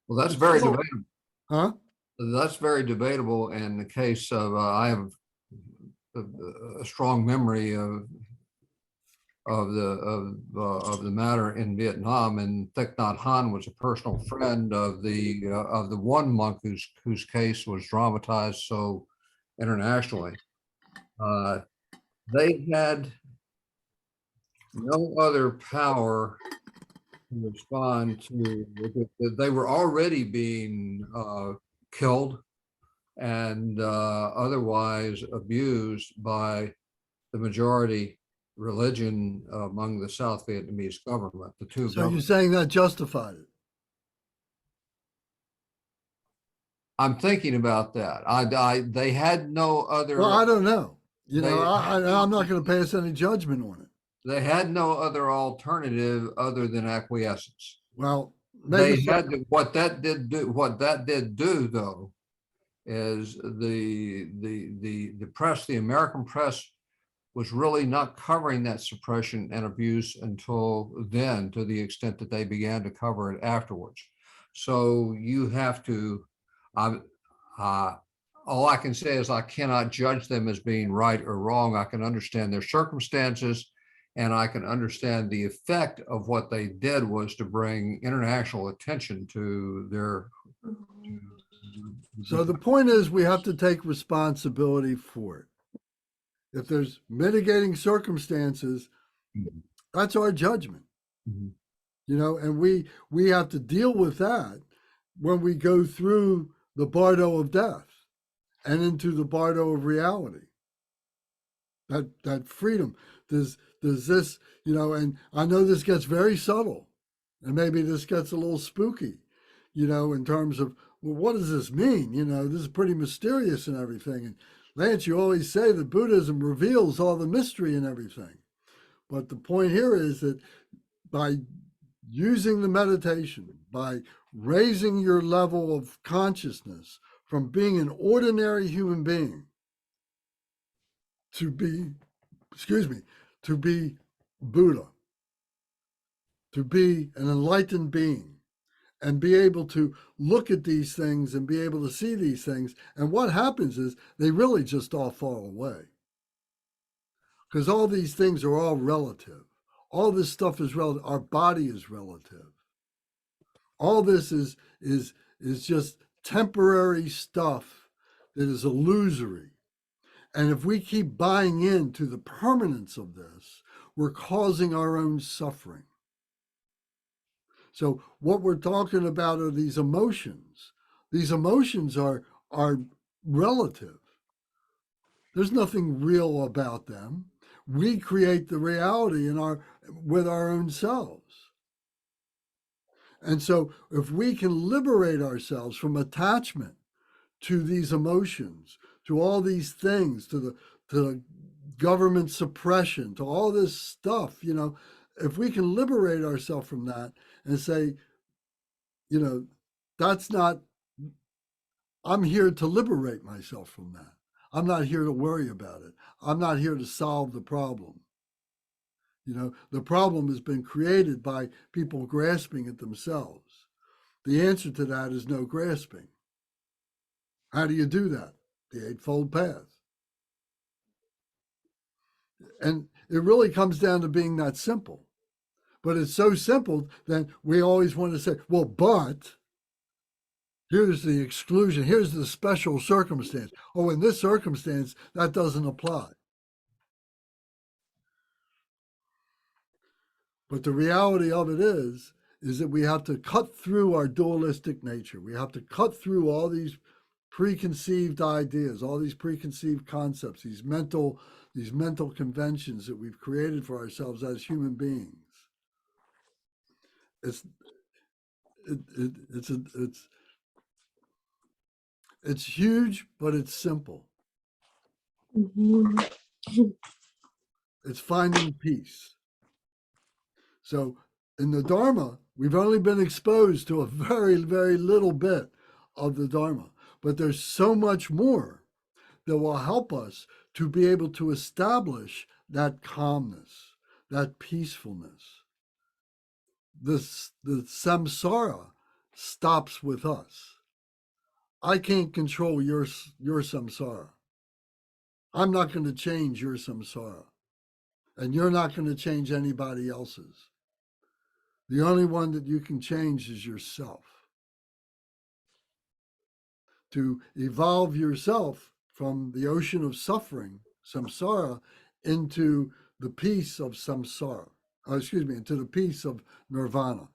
Well, that's very debatable. Huh? That's very debatable. In the case of, I have a strong memory of the matter in Vietnam, and Thich Nhat Hanh was a personal friend of the one monk whose case was dramatized so internationally. They had no other power to respond to. They were already being killed and otherwise abused by the majority religion among the South Vietnamese government. The two. So you're saying that justified it? I'm thinking about that. They had no other. Well, I don't know. I'm not going to pass any judgment on it. They had no other alternative other than acquiescence. Well, They had to, what that did do though, is the press, the American press, was really not covering that suppression and abuse until then, to the extent that they began to cover it afterwards. So you have to, all I can say is I cannot judge them as being right or wrong. I can understand their circumstances, and I can understand the effect of what they did was to bring international attention to their. So the point is, we have to take responsibility for it. If there's mitigating circumstances, that's our judgment. And we have to deal with that when we go through the bardo of death and into the bardo of reality. That freedom. Does this, and I know this gets very subtle, and maybe this gets a little spooky, in terms of, well, what does this mean? This is pretty mysterious and everything. And Lance, you always say that Buddhism reveals all the mystery and everything. But the point here is that by using the meditation, by raising your level of consciousness from being an ordinary human being to be Buddha, to be an enlightened being and be able to look at these things and be able to see these things. And what happens is they really just all fall away. Because all these things are all relative. All this stuff is relative. Our body is relative. All this is just temporary stuff that is illusory. And if we keep buying into the permanence of this, we're causing our own suffering. So what we're talking about are these emotions. These emotions are relative. There's nothing real about them. We create the reality with our own selves. And so if we can liberate ourselves from attachment to these emotions, to all these things, to the government suppression, to all this stuff, if we can liberate ourselves from that and say, that's not, I'm here to liberate myself from that. I'm not here to worry about it. I'm not here to solve the problem. The problem has been created by people grasping at themselves. The answer to that is no grasping. How do you do that? The Eightfold Path. And it really comes down to being that simple. But it's so simple that we always want to say, well, but here's the exclusion, here's the special circumstance. Oh, in this circumstance, that doesn't apply. But the reality of it is that we have to cut through our dualistic nature. We have to cut through all these preconceived ideas, all these preconceived concepts, these mental conventions that we've created for ourselves as human beings. It's huge, but it's simple. Mhm. It's finding peace. So in the Dharma, we've only been exposed to a very, very little bit of the Dharma, but there's so much more that will help us to be able to establish that calmness, that peacefulness. The samsara stops with us. I can't control your samsara. I'm not going to change your samsara. And you're not going to change anybody else's. The only one that you can change is yourself. To evolve yourself from the ocean of suffering, samsara, into the peace of samsara. Into the peace of nirvana.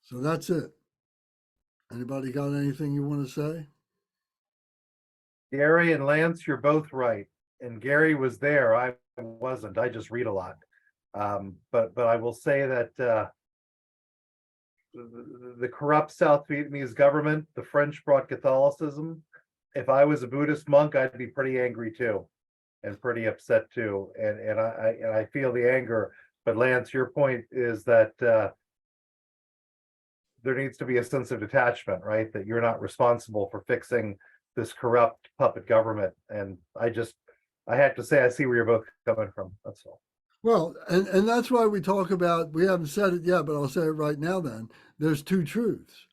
So that's it. Anybody got anything you want to say? Gary and Lance, you're both right. And Gary was there. I wasn't. I just read a lot. But I will say that the corrupt South Vietnamese government, the French brought Catholicism. If I was a Buddhist monk, I'd be pretty angry too, and pretty upset too. And I feel the anger. But Lance, your point is that there needs to be a sense of detachment, right? That you're not responsible for fixing this corrupt puppet government. And I have to say, I see where you're both coming from. That's all. Well, and that's why we talk about, we haven't said it yet, but I'll say it right now then. There's two truths.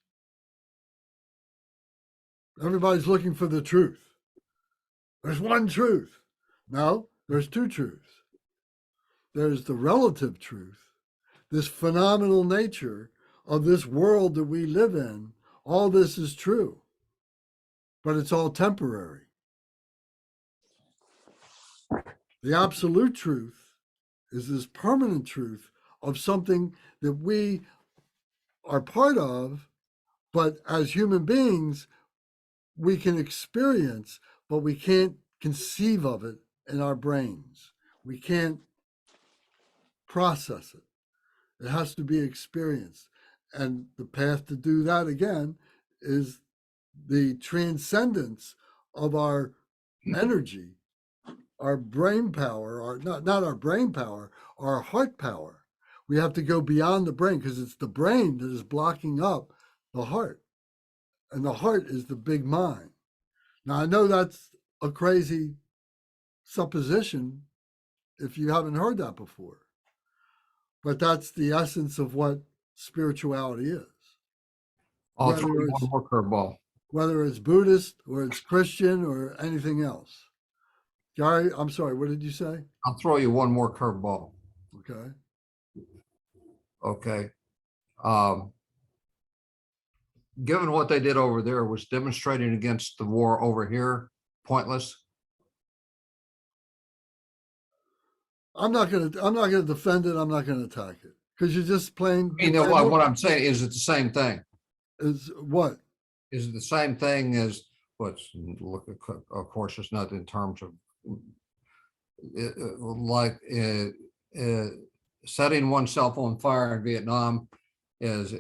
Everybody's looking for the truth. There's one truth. No, there's two truths. There's the relative truth, this phenomenal nature of this world that we live in. All this is true, but it's all temporary. The absolute truth is this permanent truth of something that we are part of, but as human beings, we can experience, but we can't conceive of it in our brains. We can't process it. It has to be experienced. And the path to do that again is the transcendence of our energy, our brain power, not our brain power, our heart power. We have to go beyond the brain because it's the brain that is blocking up the heart. And the heart is the big mind. Now, I know that's a crazy supposition if you haven't heard that before, but that's the essence of what spirituality is. I'll throw Whether you it's, one more curveball. whether it's Buddhist or it's Christian or anything else. Gary, I'm sorry, what did you say? I'll throw you one more curveball. Okay. Okay. Given what they did over there, was demonstrating against the war over here pointless? I'm not gonna defend it. I'm not gonna attack it because you're just playing. You know what I'm saying, is it the same thing? Is what? Is it the same thing as what's, look, of course, it's not in terms of like setting oneself on fire in Vietnam is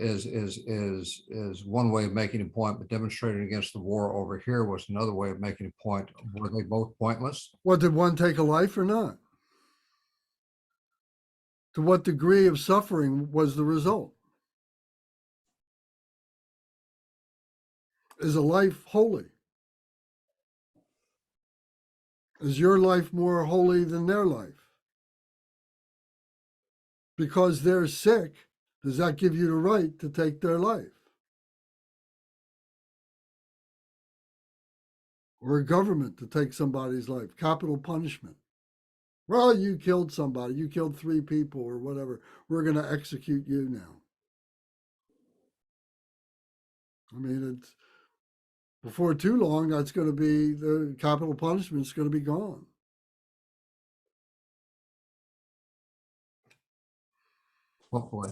one way of making a point, but demonstrating against the war over here was another way of making a point. Were they both pointless? What, did one take a life or not? To what degree of suffering was the result? Is a life holy? Is your life more holy than their life? Because they're sick, does that give you the right to take their life? Or a government to take somebody's life, capital punishment. Well, you killed somebody, you killed 3 people or whatever. We're going to execute you now. I mean, it's before too long, that's going to be, the capital punishment is going to be gone. Hopefully.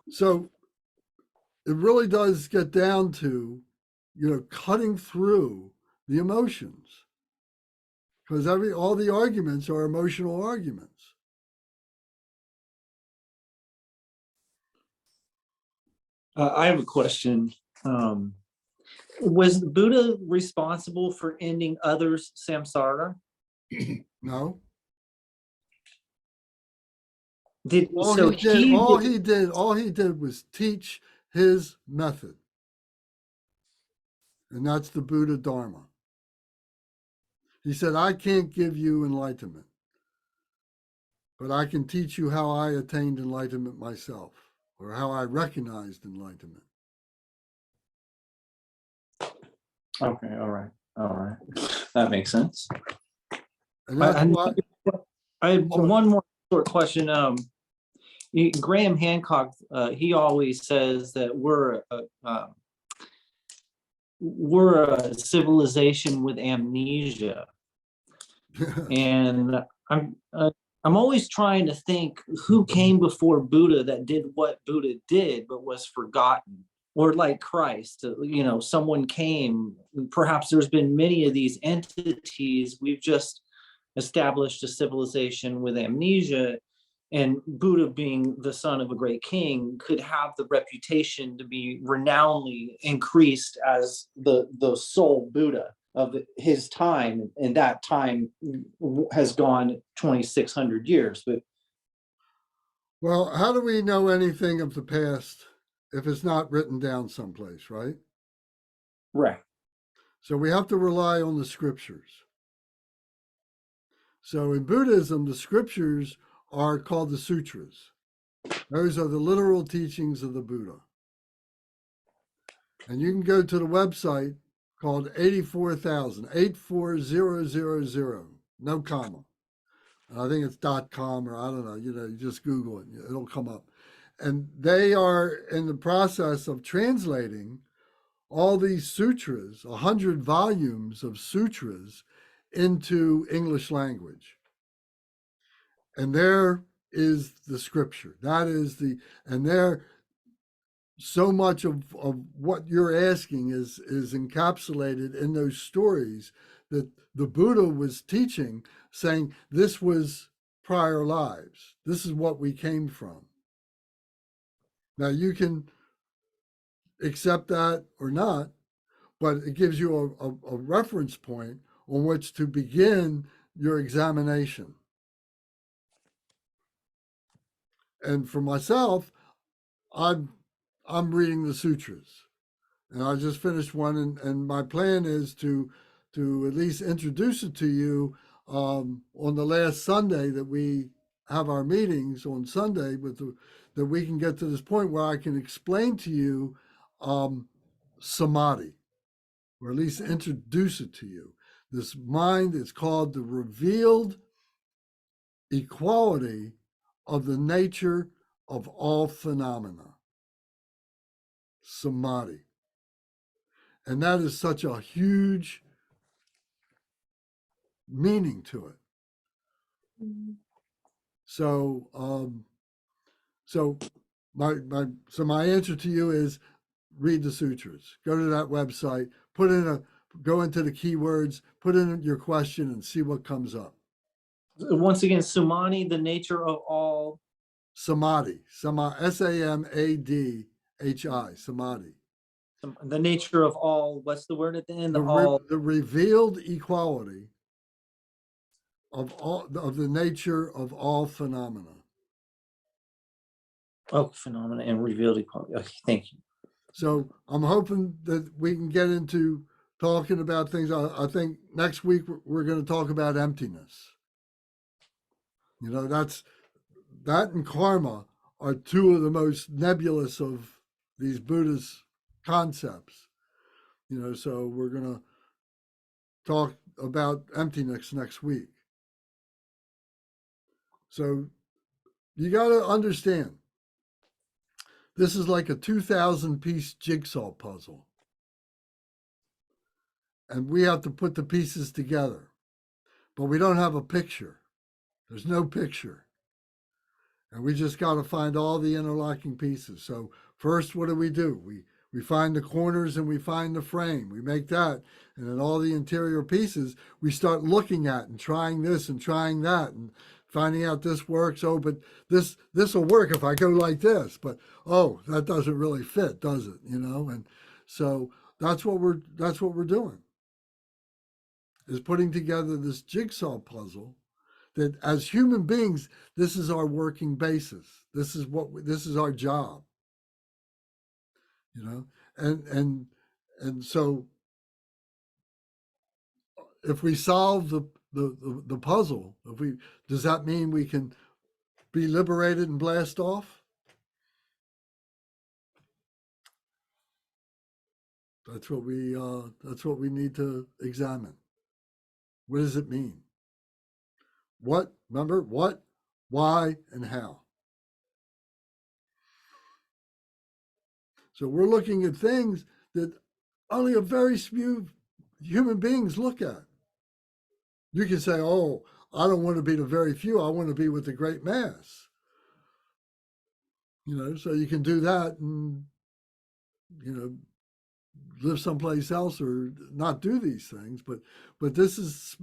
So it really does get down to, cutting through the emotions. Because all the arguments are emotional arguments. I have a question. Was the Buddha responsible for ending others' samsara? No. Did All so he did was teach his method. And that's the Buddha Dharma. He said, I can't give you enlightenment, but I can teach you how I attained enlightenment myself, or how I recognized enlightenment. Okay, all right. That makes sense. And that's why I have one more short question. Graham Hancock, he always says that we're a civilization with amnesia, and I'm always trying to think who came before Buddha that did what Buddha did but was forgotten, or like Christ, someone came. Perhaps there's been many of these entities. We've just established a civilization with amnesia, and Buddha, being the son of a great king, could have the reputation to be renownedly increased as the sole Buddha of his time, and that time has gone 2,600 years. But well, how do we know anything of the past if it's not written down someplace, right? right. So we have to rely on the scriptures. So in Buddhism, the scriptures are called the sutras. Those are the literal teachings of the Buddha. And you can go to the website called 84000, no comma. I think it's .com, or I don't know, you just Google it, it'll come up. And they are in the process of translating all these sutras, 100 volumes of sutras, into English language. And there is the scripture. That is and there, so much of what you're asking is encapsulated in those stories that the Buddha was teaching, saying this was prior lives. This is what we came from. Now you can accept that or not, but it gives you a reference point on which to begin your examination. And for myself, I'm reading the sutras, and I just finished one, and my plan is to at least introduce it to you on the last Sunday that we have our meetings on Sunday, that we can get to this point where I can explain to you samadhi, or at least introduce it to you. This mind is called the revealed equality of the nature of all phenomena, samadhi. And that is such a huge meaning to it. So, my answer to you is read the sutras. Go to that website, go into the keywords, put in your question, and see what comes up. Once again, Sumani, the nature of all. Samadhi, Samadhi, samadhi. The nature of all. What's the word at the end? The All. revealed equality of the nature of all phenomena. Oh, phenomena and revealed equality. Okay, thank you. So I'm hoping that we can get into talking about things. I think next week we're going to talk about emptiness. You know, that and karma are two of the most nebulous of these Buddhist concepts. You know, so we're going to talk about emptiness next week. So you got to understand, this is like a 2,000-piece jigsaw puzzle. And we have to put the pieces together. But we don't have a picture. There's no picture. And we just got to find all the interlocking pieces. So first, what do? We find the corners and we find the frame. We make that. And then all the interior pieces, we start looking at and trying this and trying that and finding out this works. Oh, but this will work if I go like this. But, oh, that doesn't really fit, does it? You know? And so that's what we're doing, is putting together this jigsaw puzzle that as human beings, this is our working basis. This is our job, you know? And so if we solve the puzzle, does that mean we can be liberated and blast off? That's what we need to examine. What does it mean? Remember, what, why, and how. So we're looking at things that only a very few human beings look at. You can say, oh, I don't want to be the very few. I want to be with the great mass. You know, so you can do that and, you know, live someplace else or not do these things. But this is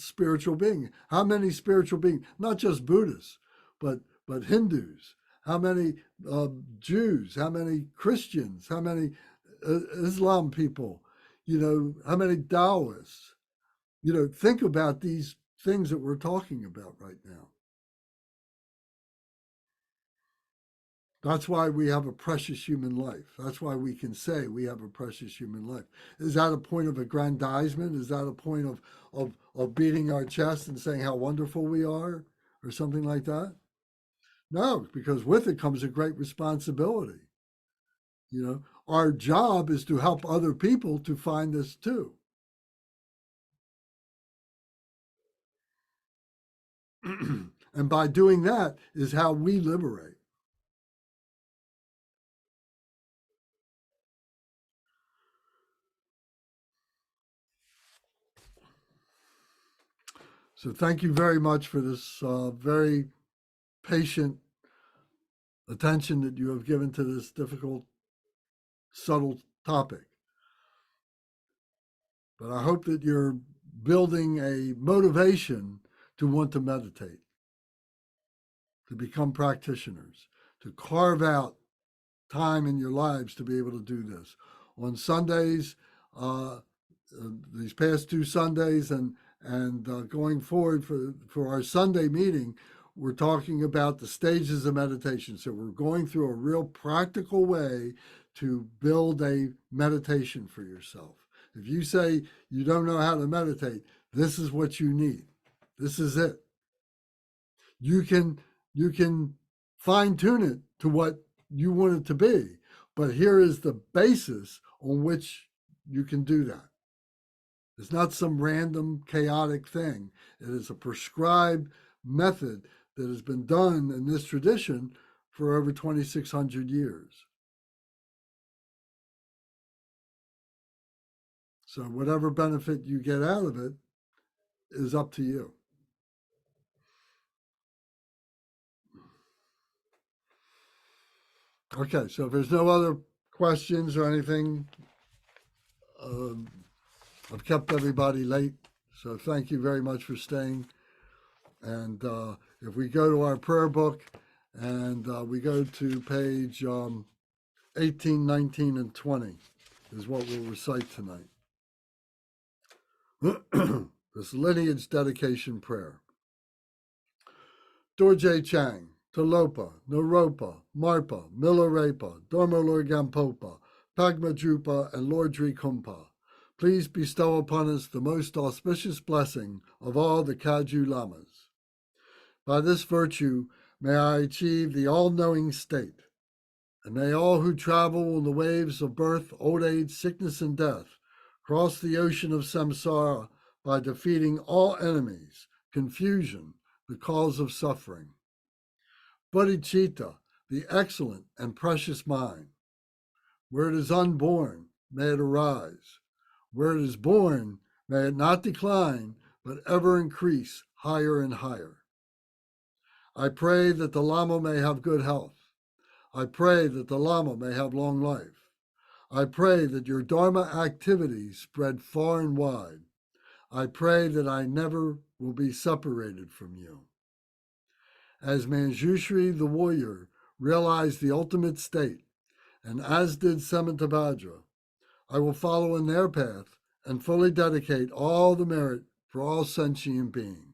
spiritual being. How many spiritual beings, not just Buddhists, but Hindus, how many Jews, how many Christians, how many Islam people, you know, how many Taoists, you know, think about these things that we're talking about right now. That's why we have a precious human life. That's why we can say we have a precious human life. Is that a point of aggrandizement? Is that a point of beating our chest and saying how wonderful we are or something like that? No, because with it comes a great responsibility. You know, our job is to help other people to find this too. And by doing that is how we liberate. So thank you very much for this very patient attention that you have given to this difficult, subtle topic. But I hope that you're building a motivation to want to meditate, to become practitioners, to carve out time in your lives to be able to do this. On Sundays, these past 2 Sundays and going forward for our Sunday meeting, we're talking about the stages of meditation. So we're going through a real practical way to build a meditation for yourself. If you say you don't know how to meditate, this is what you need. This is it. You can fine tune it to what you want it to be, but here is the basis on which you can do that. It's not some random chaotic thing. It is a prescribed method that has been done in this tradition for over 2,600 years. So whatever benefit you get out of it is up to you. Okay, so if there's no other questions or anything, I've kept everybody late, so thank you very much for staying. And if we go to our prayer book and we go to page 18, 19, and 20 is what we'll recite tonight. This lineage dedication prayer. Dorje Chang, Talopa, Naropa, Marpa, Milarepa, Dharma Lord Gampopa, Pagma Drupa, and Lord Dri Kumpa, please bestow upon us the most auspicious blessing of all the Kaju Lamas. By this virtue, may I achieve the all-knowing state, and may all who travel on the waves of birth, old age, sickness, and death cross the ocean of samsara by defeating all enemies, confusion, the cause of suffering. Bodhicitta, the excellent and precious mind. Where it is unborn, may it arise. Where it is born, may it not decline, but ever increase higher and higher. I pray that the Lama may have good health. I pray that the Lama may have long life. I pray that your Dharma activities spread far and wide. I pray that I never will be separated from you. As Manjushri the warrior realized the ultimate state, and as did Samantabhadra, I will follow in their path and fully dedicate all the merit for all sentient beings.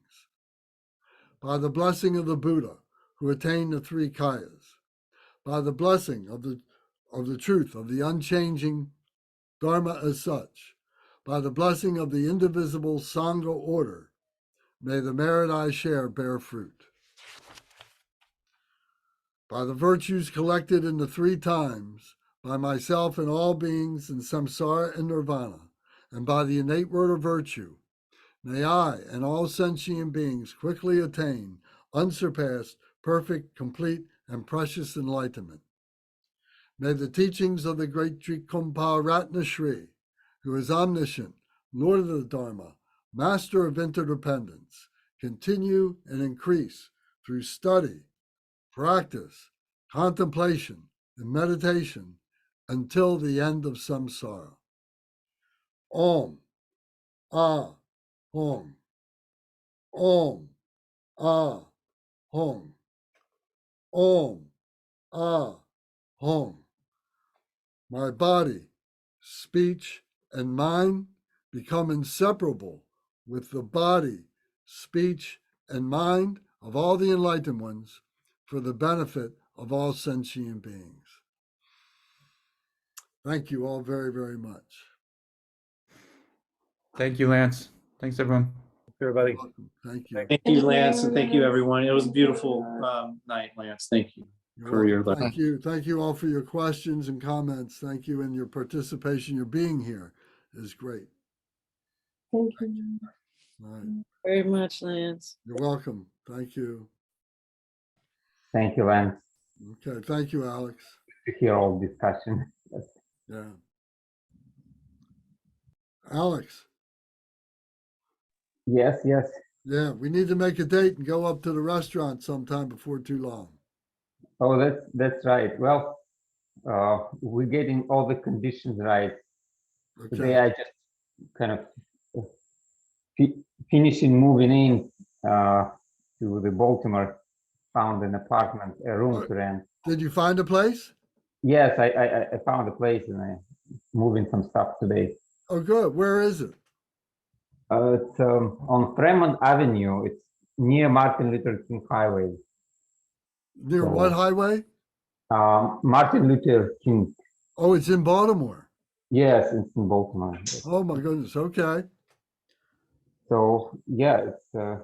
By the blessing of the Buddha, who attained the three kayas, by the blessing of the truth of the unchanging Dharma as such, by the blessing of the indivisible Sangha order, may the merit I share bear fruit. By the virtues collected in the three times, by myself and all beings in samsara and nirvana, and by the innate word of virtue, may I and all sentient beings quickly attain unsurpassed, perfect, complete, and precious enlightenment. May the teachings of the great Trikumpa Ratna Shri, who is omniscient, Lord of the Dharma, master of interdependence, continue and increase through study, practice, contemplation, and meditation until the end of samsara. Om, Ah, Hum. Om, Ah, Hum. Om, Ah, Hum. My body, speech, and mind become inseparable with the body, speech, and mind of all the enlightened ones for the benefit of all sentient beings. Thank you all very, very much. Thank you, Lance. Thanks, everyone. Everybody. Welcome. Thank you. Thank you, Lance, and thank you, everyone. It was a beautiful night, Lance. Thank you You're for your welcome. Thank you. Thank you all for your questions and comments. Thank you and your participation. Your being here is great. Thank you All right. very much, Lance. You're welcome. Thank you. Thank you, Lance, Okay. Thank you, Alex. to hear all discussion. Yeah. Alex. Yes, yes. Yeah, we need to make a date and go up to the restaurant sometime before too long. Oh, that's right. Well, we're getting all the conditions right. Today Okay. I just kind of finishing moving in to the Baltimore, found an apartment, a room to rent. Did you find a place? Yes, I found a place and I'm moving some stuff today. Oh, good. Where is it? It's on Fremont Avenue. It's near Martin Luther King Highway. Near what So- highway? Martin Luther King. Oh, it's in Baltimore. Yes, it's in Baltimore. Oh my goodness. Okay. So yeah, it's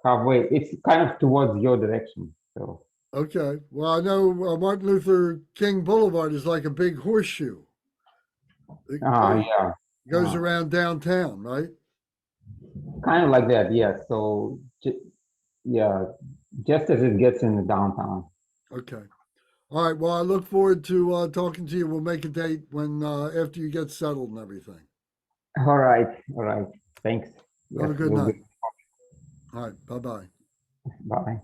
halfway. It's kind of towards your direction. So Okay. Well, I know Martin Luther King Boulevard is like a big horseshoe. It yeah, goes Ah. around downtown, right? kind of like that. Yeah. So yeah, just as it gets in the downtown. Okay. All right. Well, I look forward to talking to you. We'll make a date when after you get settled and everything. All right. All right. Thanks. Have a Yes, good will do. night. All right. Bye bye. Bye.